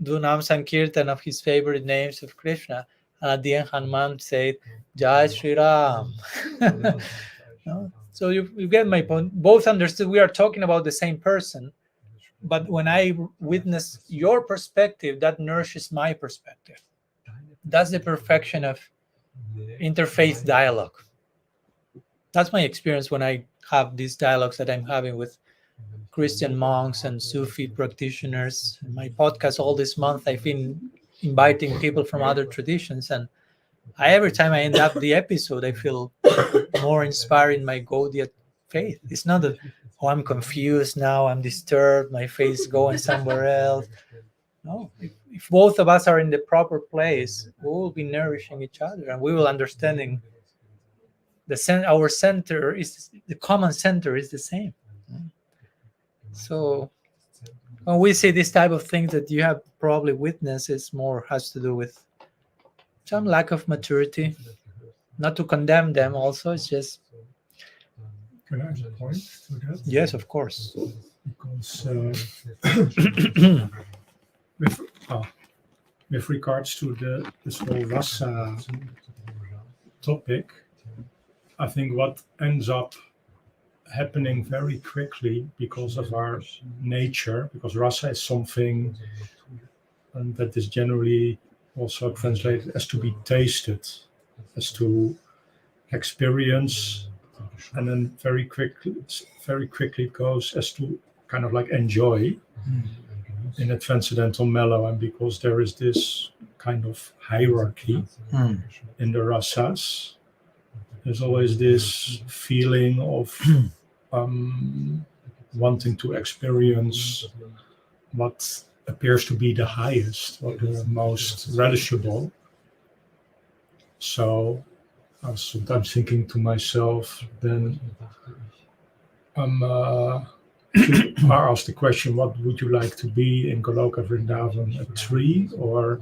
do Nam Sankirtan of his favorite names of Krishna. And at the end, Hanuman said, Jai Sri Ram. No? So you get my point. Both understood we are talking about the same person. But when I witness your perspective, that nourishes my perspective. That's the perfection of interfaith dialogue. That's my experience when I have these dialogues that I'm having with Christian monks and Sufi practitioners. In my podcast all this month, I've been inviting people from other traditions. And every time I end up the episode, I feel more inspired in my Gaudiya faith. It's not that, oh, I'm confused now, I'm disturbed, my faith is going somewhere else. No, if both of us are in the proper place, we will be nourishing each other, and we will understanding our center is the common center is the same. So when we see this type of things that you have probably witnessed, it's more has to do with some lack of maturity. Not to condemn them, also it's just. Can I add a point to that? Yes, of course. Because with regards to this whole rasa topic, I think what ends up happening very quickly because of our nature, because rasa is something that is generally also translated as to be tasted, as to experience, and then very quickly it goes as to kind of like enjoy in a transcendental mellow. And because there is this kind of hierarchy in the rasas, there's always this feeling of wanting to experience what appears to be the highest or the most relishable. So I was sometimes thinking to myself, then I asked the question, what would you like to be in Goloka Vrindavan, a tree or,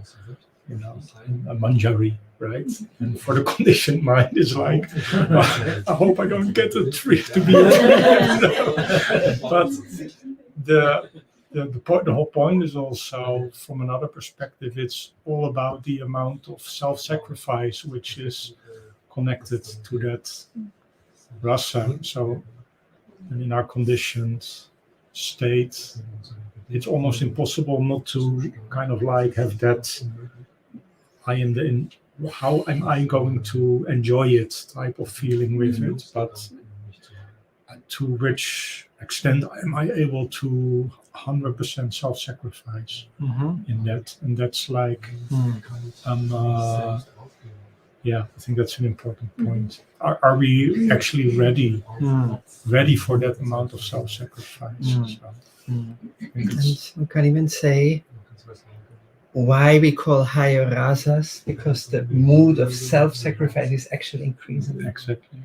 a manjari, right? And for the conditioned mind, it's like, I hope I don't get a tree to be a tree. But the whole point is also, from another perspective, it's all about the amount of self-sacrifice which is connected to that rasa. So, and in our conditioned state, it's almost impossible not to kind of like have that how am I going to enjoy it type of feeling with it, but to which extent am I able to 100% self-sacrifice in that? And that's like I think that's an important point. Are we actually ready for that amount of self-sacrifice? And we can even say why we call higher rasas, because the mood of self-sacrifice is actually increasing. Exactly.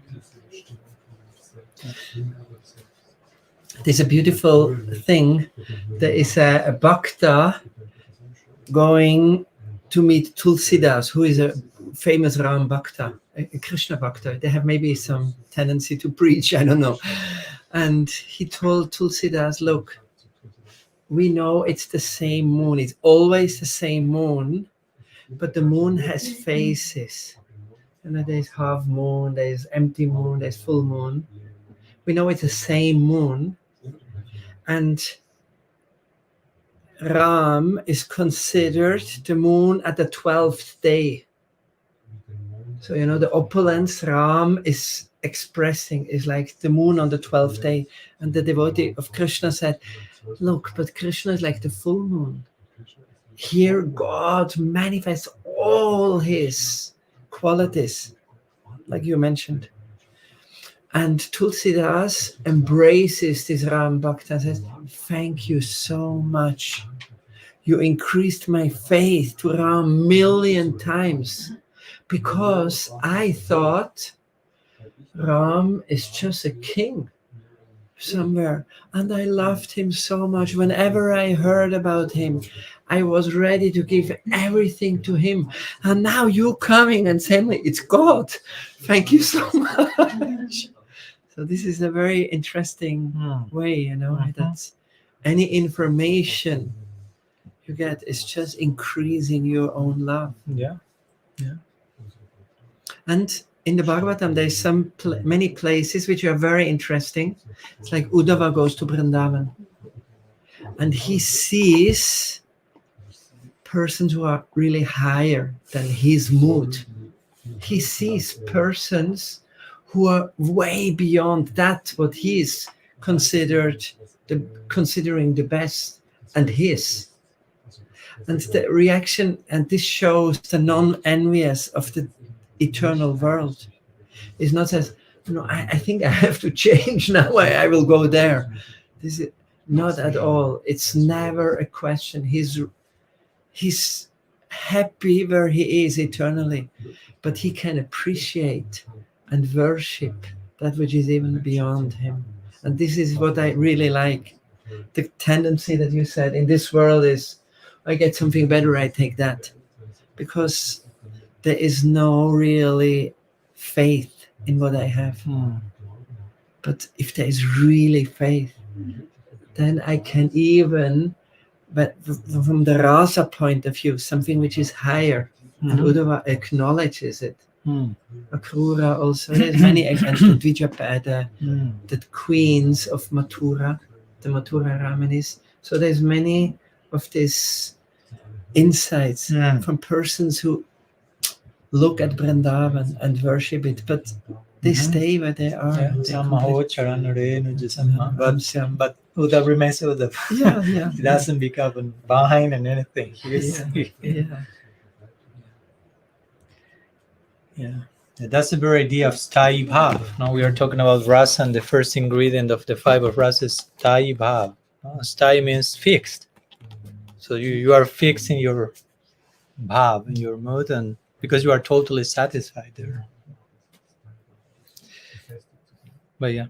There's a beautiful thing. There is a bhakta going to meet Tulsidas, who is a famous Ram Bhakta, a Krishna Bhakta. They have maybe some tendency to preach, I don't know. And he told Tulsidas, look, we know it's the same moon. It's always the same moon, but the moon has phases. There's half moon, there's empty moon, there's full moon. We know it's the same moon. And Ram is considered the moon at the 12th day. So, the opulence Ram is expressing is like the moon on the 12th day. And the devotee of Krishna said, look, but Krishna is like the full moon. Here God manifests all his qualities, like you mentioned. And Tulsidas embraces this Ram Bhakta and says, thank you so much. You increased my faith to Ram 1,000,000 times, because I thought Ram is just a king somewhere. And I loved him so much. Whenever I heard about him, I was ready to give everything to him. And now you're coming and saying, it's God. Thank you so much. So this is a very interesting way, that's any information you get is just increasing your own love. Yeah. And in the Bhagavatam, there's many places which are very interesting. It's like Uddhava goes to Vrindavan, and he sees persons who are really higher than his mood. He sees persons who are way beyond that what he is considering the best and his. And the reaction, and this shows the non-envious of the eternal world, is not as, I think I have to change now, I will go there. This is not at all. It's never a question. he's happy where he is eternally, but he can appreciate and worship that which is even beyond him. And this is what I really like. The tendency that you said in this world is, I get something better, I take that. Because there is no really faith in what I have. But if there is really faith, then I can even, but from the rasa point of view, something which is higher, and Uddhava acknowledges it. Akrura also, there's many, and the Dvijapada, the queens of Mathura, the Mathura Ramanis. So there's many of these insights from persons who look at Vrindavan and worship it, but they stay where they are. But Uddhava remains Uddhava. Yeah. He doesn't become behind and anything. Yeah. That's the very idea of sthayi bhav. Now we are talking about rasa, and the first ingredient of the 5 of rasa is sthayi bhav. Sthayi means fixed. So you are fixed in your bhav, in your mood, and because you are totally satisfied there. But yeah,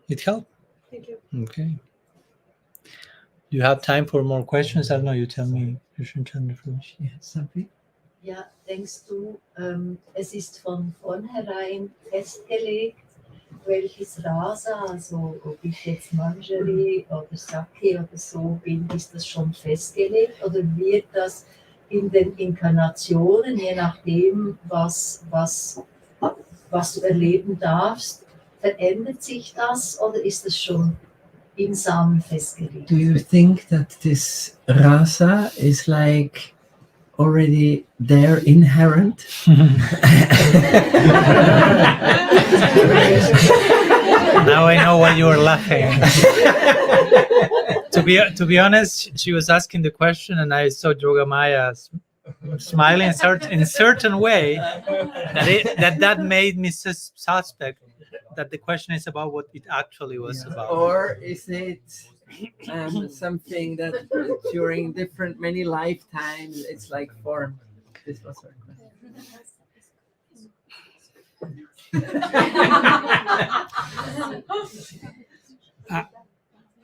it helped. Thank you. Okay. Do you have time for more questions? I don't know, you tell me. Something? Ja, denkst du, es ist von vornherein festgelegt, welches Rasa, also ob ich jetzt Manjari oder Sake oder so bin, ist das schon festgelegt oder wird das in den Inkarnationen, je nachdem, was du erleben darfst, verändert sich das oder ist das schon im Samen festgelegt? Do you think that this rasa is like already there, inherent? Now I know why you were laughing. To be honest, she was asking the question, and I saw Yogamaya smiling in certain way that made me suspect that the question is about what it actually was about. Or is it something that during many lifetimes it's like formed? This was her question.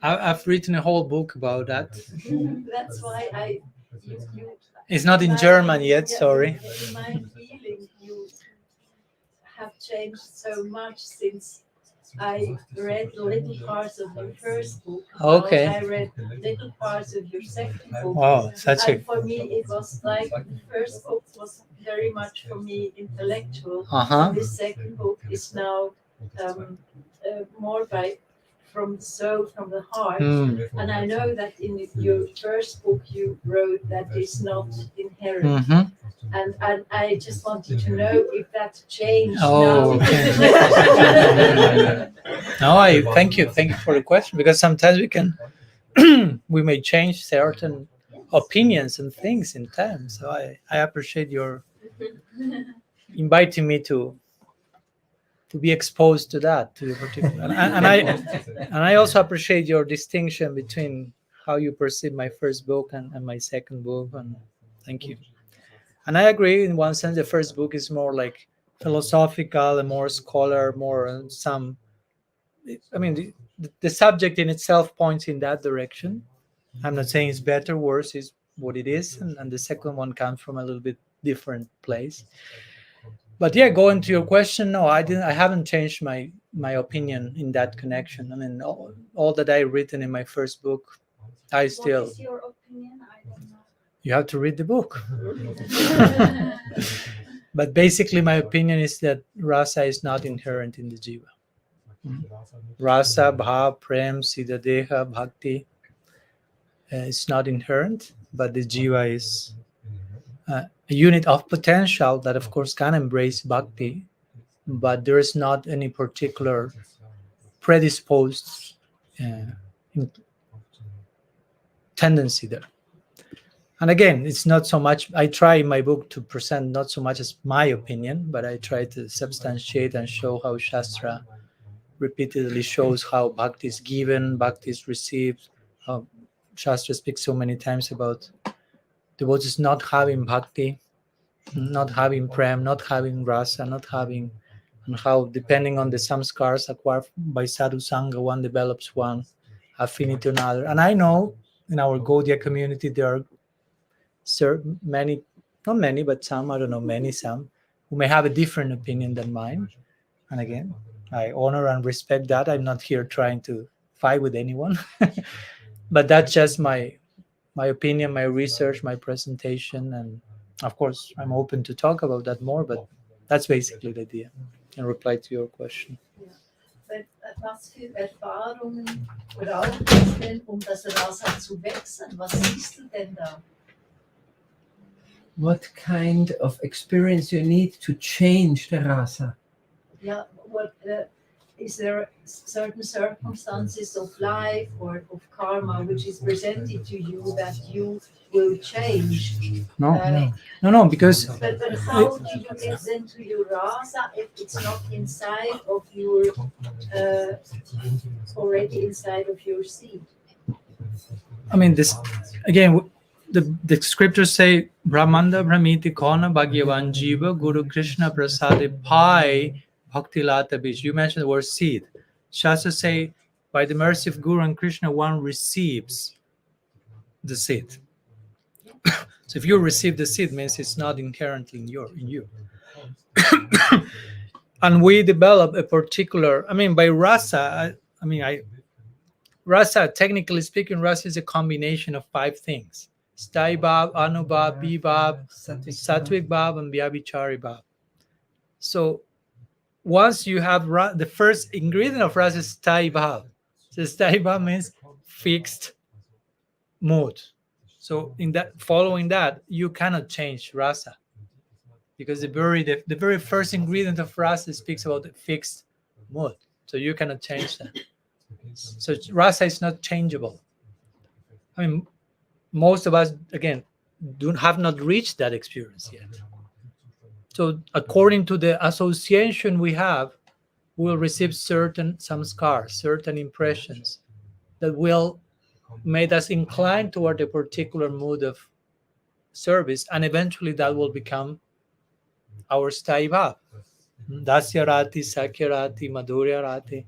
I've written a whole book about that. That's why It's not in German yet, sorry. In my feeling, you have changed so much since I read little parts of your first book. Okay. I read little parts of your second book. Oh, For me, it was like the first book was very much for me intellectual. And the second book is now more from the soul, from the heart. And I know that in your first book you wrote that it's not inherent. And I just wanted to know if that changed now. Okay. No, I thank you for the question, because sometimes we may change certain opinions and things in time. So I appreciate your inviting me to be exposed to that, to the particular, and I also appreciate your distinction between how you perceive my first book and my second book, and thank you. And I agree in one sense. The first book is more like philosophical and more scholar, more some. I mean, the subject in itself points in that direction. I'm not saying it's better, worse, is what it is, and the second one comes from a little bit different place. But yeah, going to your question, no, I haven't changed my opinion in that connection. I mean, all that I written in my first book, I still. What is your opinion? I don't know. You have to read the book. But basically, my opinion is that rasa is not inherent in the jiva. Rasa, bhav, prem, siddha, deha, bhakti is not inherent, but the jiva is a unit of potential that, of course, can embrace bhakti, but there is not any particular predisposed tendency there. And again, it's not so much, I try in my book to present not so much as my opinion, but I try to substantiate and show how Shastra repeatedly shows how bhakti is given, bhakti is received, how Shastra speaks so many times about devotees not having bhakti, not having prem, not having rasa, not having, and how depending on the samskars acquired by sadhu sangha, one develops one affinity to another. And I know in our Gaudiya community there are many, not many, but some, I don't know, many, some, who may have a different opinion than mine. And again, I honor and respect that. I'm not here trying to fight with anyone. But that's just my opinion, my research, my presentation. And of course, I'm open to talk about that more, but that's basically the idea in reply to your question. Was für Erfahrungen braucht es denn, das Rasa zu wechseln? Was siehst du denn da? What kind of experience you need to change the rasa? Yeah, what is there certain circumstances of life or of karma which is presented to you that you will change? No, because But how do you get then to your rasa if it's not inside of your already inside of your seed? I mean, this again, the scriptures say Brahmanda Brahmiti Kona Bhagyavan Jiva Guru Krishna Prasade Pai Bhakti Lata Bish. You mentioned the word seed. Shastra say, by the mercy of Guru and Krishna, one receives the seed. So if you receive the seed, means it's not inherently in you. And we develop a particular, by rasa, rasa, technically speaking, rasa is a combination of 5 things. Sthai bhav, anubhav, vibhav, sattvic bhav, and vyabhichari bhav. So once you have the first ingredient of rasa is sthai bhav. So sthai bhav means fixed mood. So following that, you cannot change rasa, because the very first ingredient of rasa speaks about the fixed mood. So you cannot change that. So rasa is not changeable. Most of us, again, have not reached that experience yet. So according to the association we have, we will receive some scars, certain impressions that will make us inclined toward a particular mood of service, and eventually that will become our sthai bhav. Dasya rati, sakya rati, madhurya rati.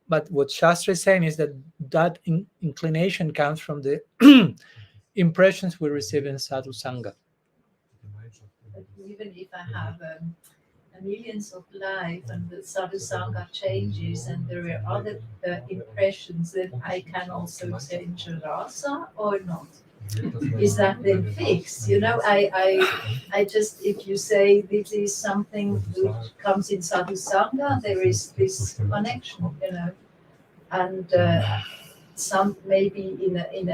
But what Shastra is saying is that inclination comes from the impressions we receive in sadhu sangha. But even if I have millions of life and the sadhu sangha changes and there are other impressions, that I can also change a rasa or not? Is that then fixed? I just, if you say this is something which comes in sadhu sangha, there is this connection, and some maybe in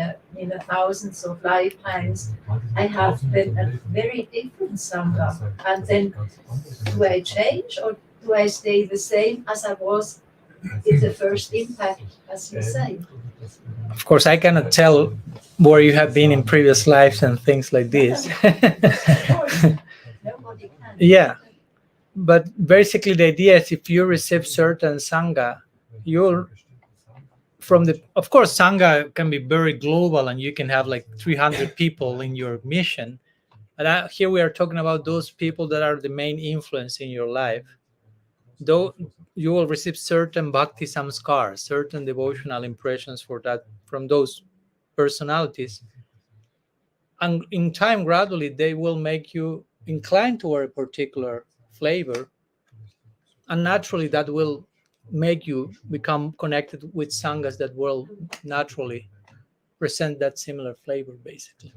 a thousands of lifetimes, I have been a very different sangha, and then do I change or do I stay the same as I was in the first impact, as you say? Of course, I cannot tell where you have been in previous lives and things like this. Nobody can. Yeah, but basically the idea is if you receive certain sangha, of course, sangha can be very global and you can have like 300 people in your mission. And here we are talking about those people that are the main influence in your life. Though you will receive certain bhakti samskars, certain devotional impressions from those personalities. And in time, gradually, they will make you inclined toward a particular flavor. And naturally, that will make you become connected with sanghas that will naturally present that similar flavor, basically.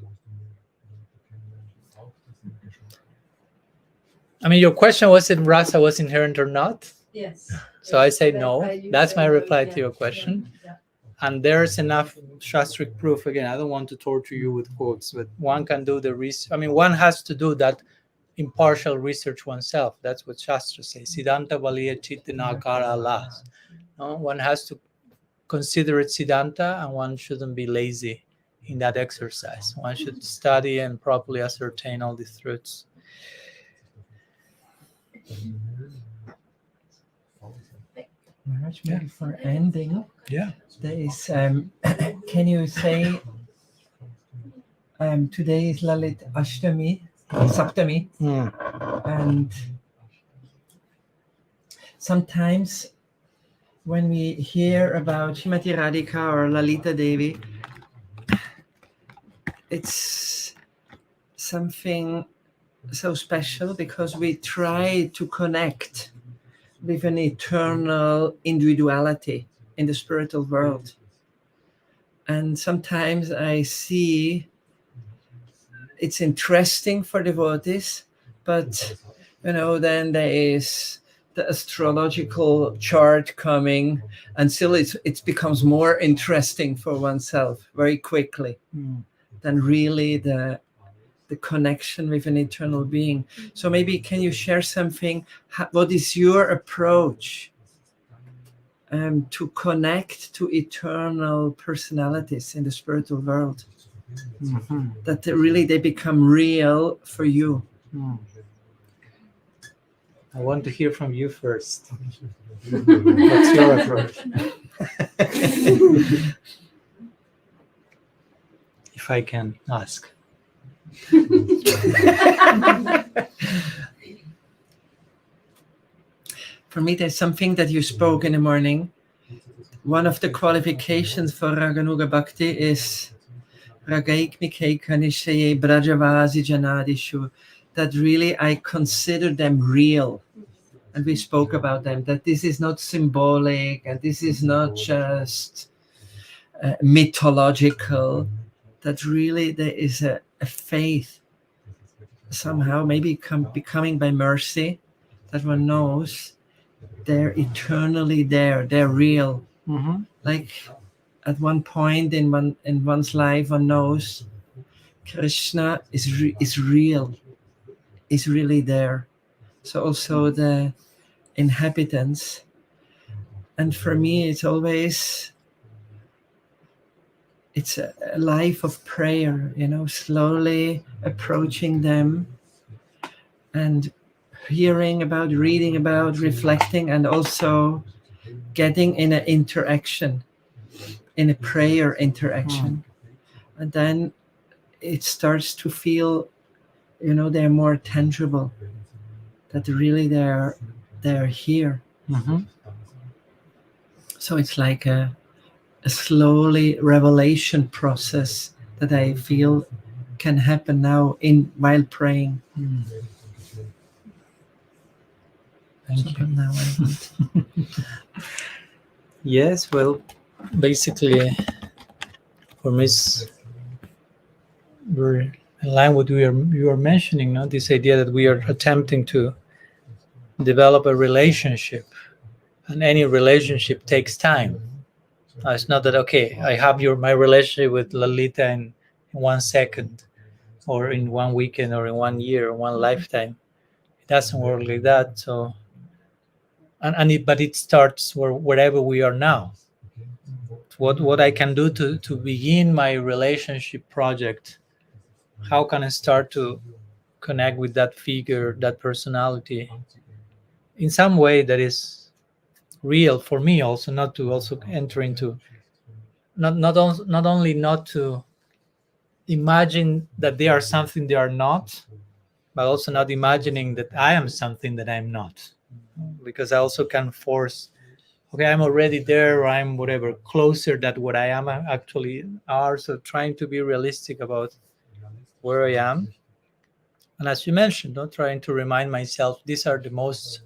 Your question was if rasa was inherent or not? Yes. So I say no. That's my reply to your question. Yeah. And there's enough shastric proof. Again, I don't want to torture you with quotes, but one can do the research. One has to do that impartial research oneself. That's what Shastra says. Siddhanta valiya chittinakara alas. One has to consider it siddhanta, and one shouldn't be lazy in that exercise. One should study and properly ascertain all the truths. Maharaj, maybe for ending, Yeah. there is, can you say, today is Lalit Ashtami, Saptami, and sometimes when we hear about Shrimati Radhika or Lalita Devi, it's something so special because we try to connect with an eternal individuality in the spiritual world. And sometimes I see it's interesting for devotees, but then there is the astrological chart coming, and still it becomes more interesting for oneself very quickly than really the connection with an eternal being. So maybe can you share something? What is your approach to connect to eternal personalities in the spiritual world? That they become real for you. I want to hear from you first. What's your approach? If I can ask. For me, there's something that you spoke in the morning. One of the qualifications for Raganuga Bhakti is Ragaikmike Kanishaye Brajavasi Janadishu, that really I consider them real. And we spoke about them, that this is not symbolic and this is not just mythological, that really there is a faith somehow, maybe becoming by mercy, that one knows they're eternally there, they're real. Like at one point in one's life, one knows Krishna is real, is really there. So also the inhabitants. And for me, it's always, it's a life of prayer, slowly approaching them and hearing about, reading about, reflecting, and also getting in an interaction, in a prayer interaction. And then it starts to feel, they're more tangible, that really they're here. So it's like a slowly revelation process that I feel can happen now while praying. Thank you. Now I want. Yes, well, basically, for me, we're in line with what you are mentioning, no? This idea that we are attempting to develop a relationship, and any relationship takes time. It's not that, okay, I have my relationship with Lalita in 1 second, or in 1 weekend, or in 1 year, or 1 lifetime. It doesn't work like that. So, but it starts wherever we are now. What I can do to begin my relationship project? How can I start to connect with that figure, that personality, in some way that is real for me? Also, not to also enter into not only not to imagine that they are something they are not, but also not imagining that I am something that I'm not, because I also can force, okay, I'm already there, or I'm whatever, closer than what I am actually are. So trying to be realistic about where I am. And as you mentioned, not trying to remind myself, these are the most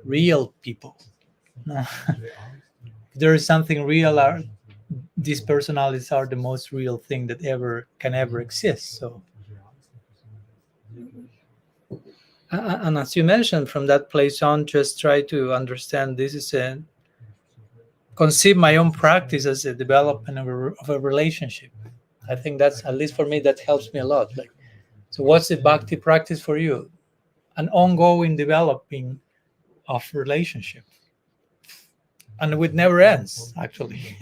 real people. If there is something real, these personalities are the most real thing that can ever exist. So, and as you mentioned, from that place on, just try to understand this is conceive my own practice as a development of a relationship. I think that's, at least for me, that helps me a lot. Like, so what's the bhakti practice for you? An ongoing developing of relationship. And it never ends, actually.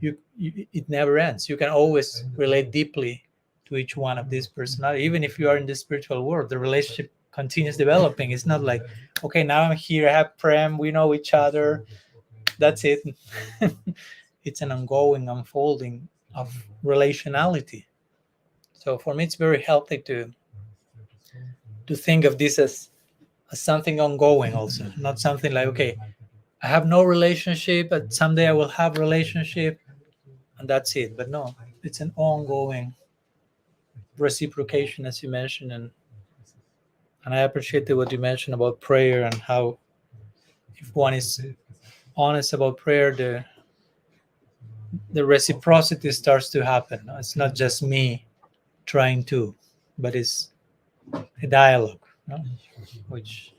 It never ends. You can always relate deeply to each one of these personalities. Even if you are in the spiritual world, the relationship continues developing. It's not like, okay, now I'm here, I have prem, we know each other, that's it. It's an ongoing unfolding of relationality. So for me, it's very healthy to think of this as something ongoing also, not something like, okay, I have no relationship, but someday I will have relationship, and that's it. But no, it's an ongoing reciprocation, as you mentioned, and I appreciated what you mentioned about prayer and how if one is honest about prayer, the reciprocity starts to happen. It's not just me trying to, but it's a dialogue, which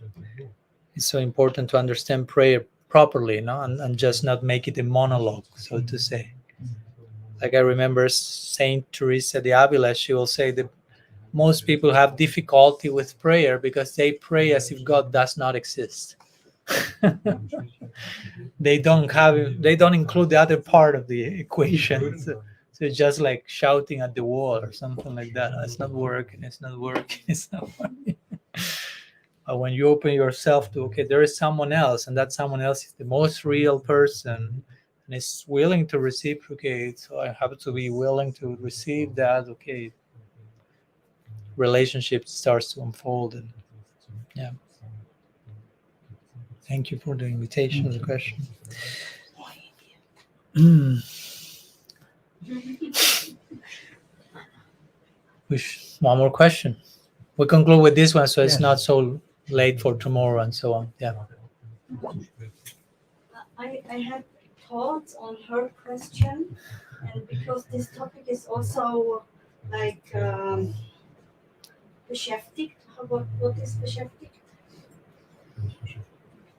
is so important to understand prayer properly, and just not make it a monologue, so to say. Like I remember Saint Teresa de Avila, she will say that most people have difficulty with prayer because they pray as if God does not exist. They don't include the other part of the equation. So it's just like shouting at the wall or something like that. It's not working. But when you open yourself to, okay, there is someone else, and that someone else is the most real person and is willing to reciprocate, so I have to be willing to receive that. Okay, relationship starts to unfold. And yeah, thank you for the invitation, the question. One more question. We conclude with this one, so it's not so late for tomorrow and so on. Yeah. I had thoughts on her question, and because this topic is also like beschäftigt. What is beschäftigt?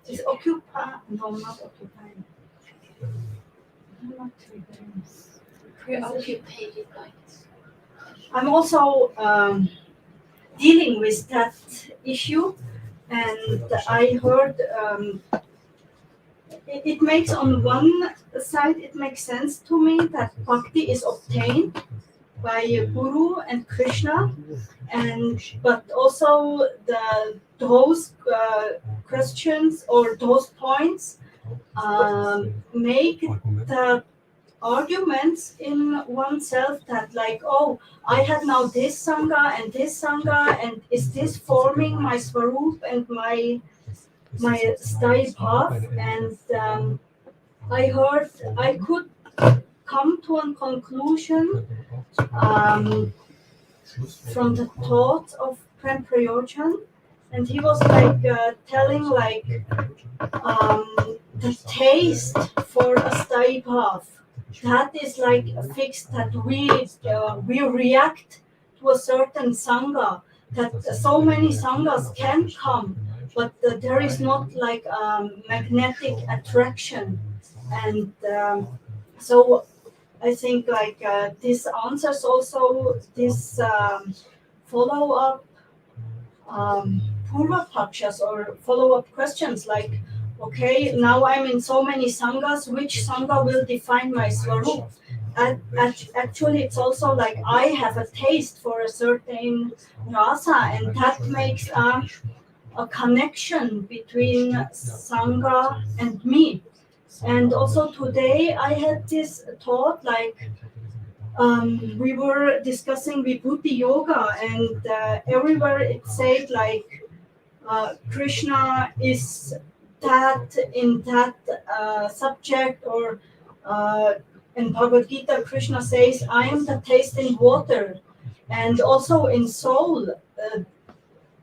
Is occupied? No, not occupied. Not Preoccupied by this. I'm also dealing with that issue, and I heard it makes on one side it makes sense to me that bhakti is obtained by Guru and Krishna, but also those questions or those points make the arguments in oneself that like, oh, I have now this sangha, and is this forming my swarup and my style path? And I heard I could come to a conclusion from the thoughts of Prem Prayojan, and he was like telling like the taste for a style path, that is like fixed, that we react to a certain sangha, that so many sanghas can come, but there is not like magnetic attraction. And so I think like this answers also this follow-up purva pakshas or follow-up questions like, okay, now I'm in so many sanghas, which sangha will define my swarup? Actually, it's also like I have a taste for a certain rasa, and that makes a connection between sangha and me. And also today I had this thought like, we were discussing Vibhuti Yoga, and everywhere it said like Krishna is that in that subject, or in Bhagavad Gita, Krishna says, I am the taste in water, and also in soul.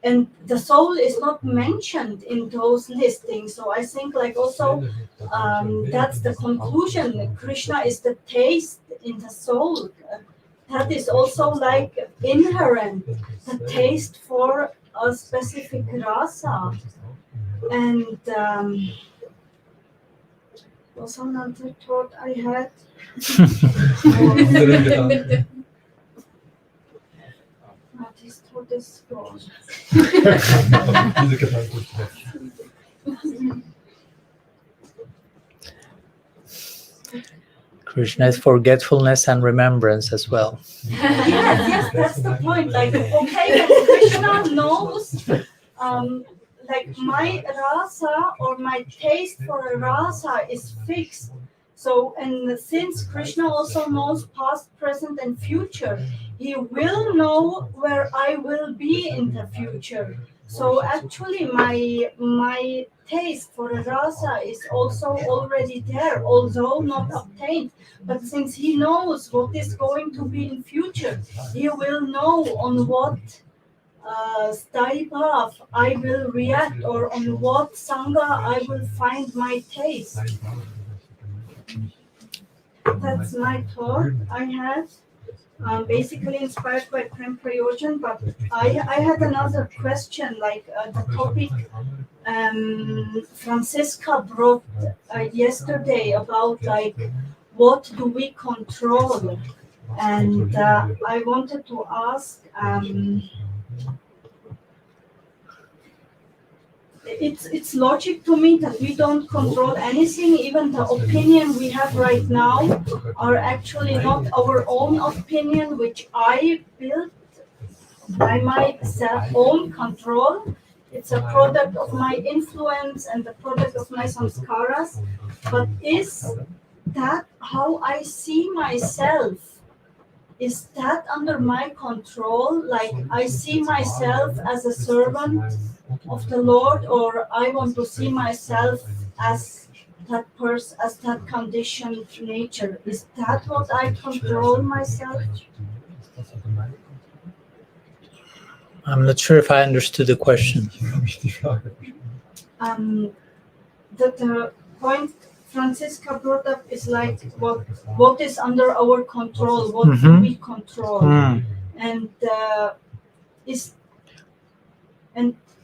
And the soul is not mentioned in those listings. So I think like also that's the conclusion. Krishna is the taste in the soul. That is also like inherent, the taste for a specific rasa. And was another thought I had. This thought is gone. Krishna is forgetfulness and remembrance as well. Yes, that's the point. Like, okay, Krishna knows like my rasa or my taste for a rasa is fixed. So, and since Krishna also knows past, present, and future, he will know where I will be in the future. So actually my taste for a rasa is also already there, although not obtained. But since he knows what is going to be in future, he will know on what study path I will react, or on what sangha I will find my taste. That's my thought I had. Basically inspired by Prem Prayojan, but I had another question, like the topic Francisca brought yesterday about like what do we control, and I wanted to ask. It's logic to me that we don't control anything. Even the opinion we have right now are actually not our own opinion, which I built by my own control. It's a product of my influence and the product of my samskaras. But is that how I see myself? Is that under my control? Like I see myself as a servant of the Lord, or I want to see myself as that person, as that conditioned nature? Is that what I control myself? I'm not sure if I understood the question. The point Francisca brought up is like what is under our control? What do we control? And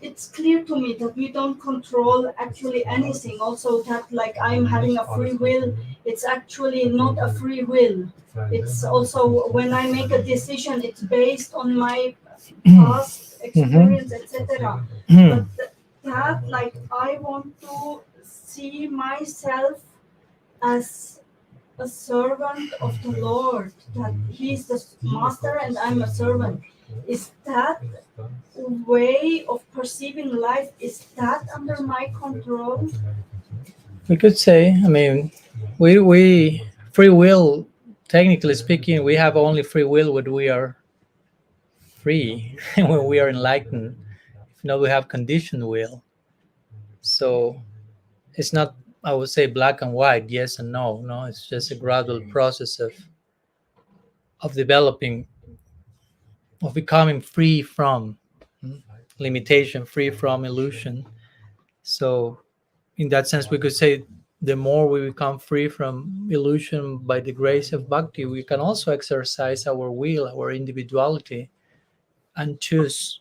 it's clear to me that we don't control actually anything. Also that like I'm having a free will, it's actually not a free will. It's also when I make a decision, it's based on my past experience, etc. But that like I want to see myself as a servant of the Lord, that he's the master and I'm a servant. Is that way of perceiving life, is that under my control? We could say, I mean, we free will, technically speaking, we have only free will when we are free and when we are enlightened. If not, we have conditioned will. So it's not, I would say, black and white, yes and no. No, it's just a gradual process of developing, of becoming free from limitation, free from illusion. So in that sense, we could say the more we become free from illusion by the grace of bhakti, we can also exercise our will, our individuality, and choose,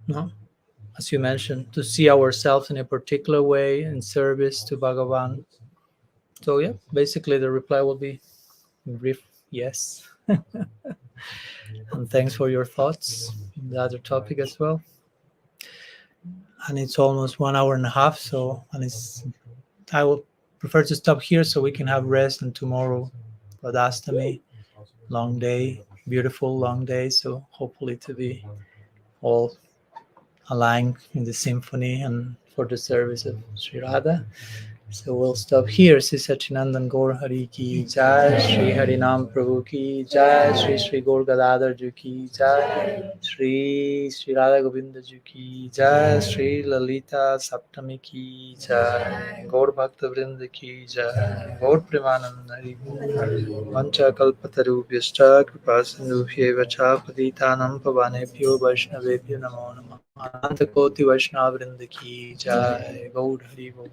no? As you mentioned, to see ourselves in a particular way in service to Bhagavan. So yeah, basically the reply will be brief, yes. And thanks for your thoughts on the other topic as well. And it's almost 1 hour and a half, so I will prefer to stop here so we can have rest, and tomorrow Radhastami, long day, beautiful long day, so hopefully to be all aligned in the symphony and for the service of Sri Radha. So we'll stop here. Sri Sachinandan Gaur Hari Ki Jai, Sri Harinam Prabhu Ki Jai, Sri Gaur Gadadhar Ji Ki Jai, Sri Radha Govinda Ji Ki Jai, Sri Lalita Saptami Ki Jai, Gaur Bhakta Vrinda Ki Jai, Gaur Premanand Hari Vancha Kalpatarubhyascha Kripasindubhyev cha Patitanam Pavanebhyo Vaishnavebhyo Namo Namah. Ananta Koti Vaishnava Vrinda Ki Jai, Gaur Hari Gaur.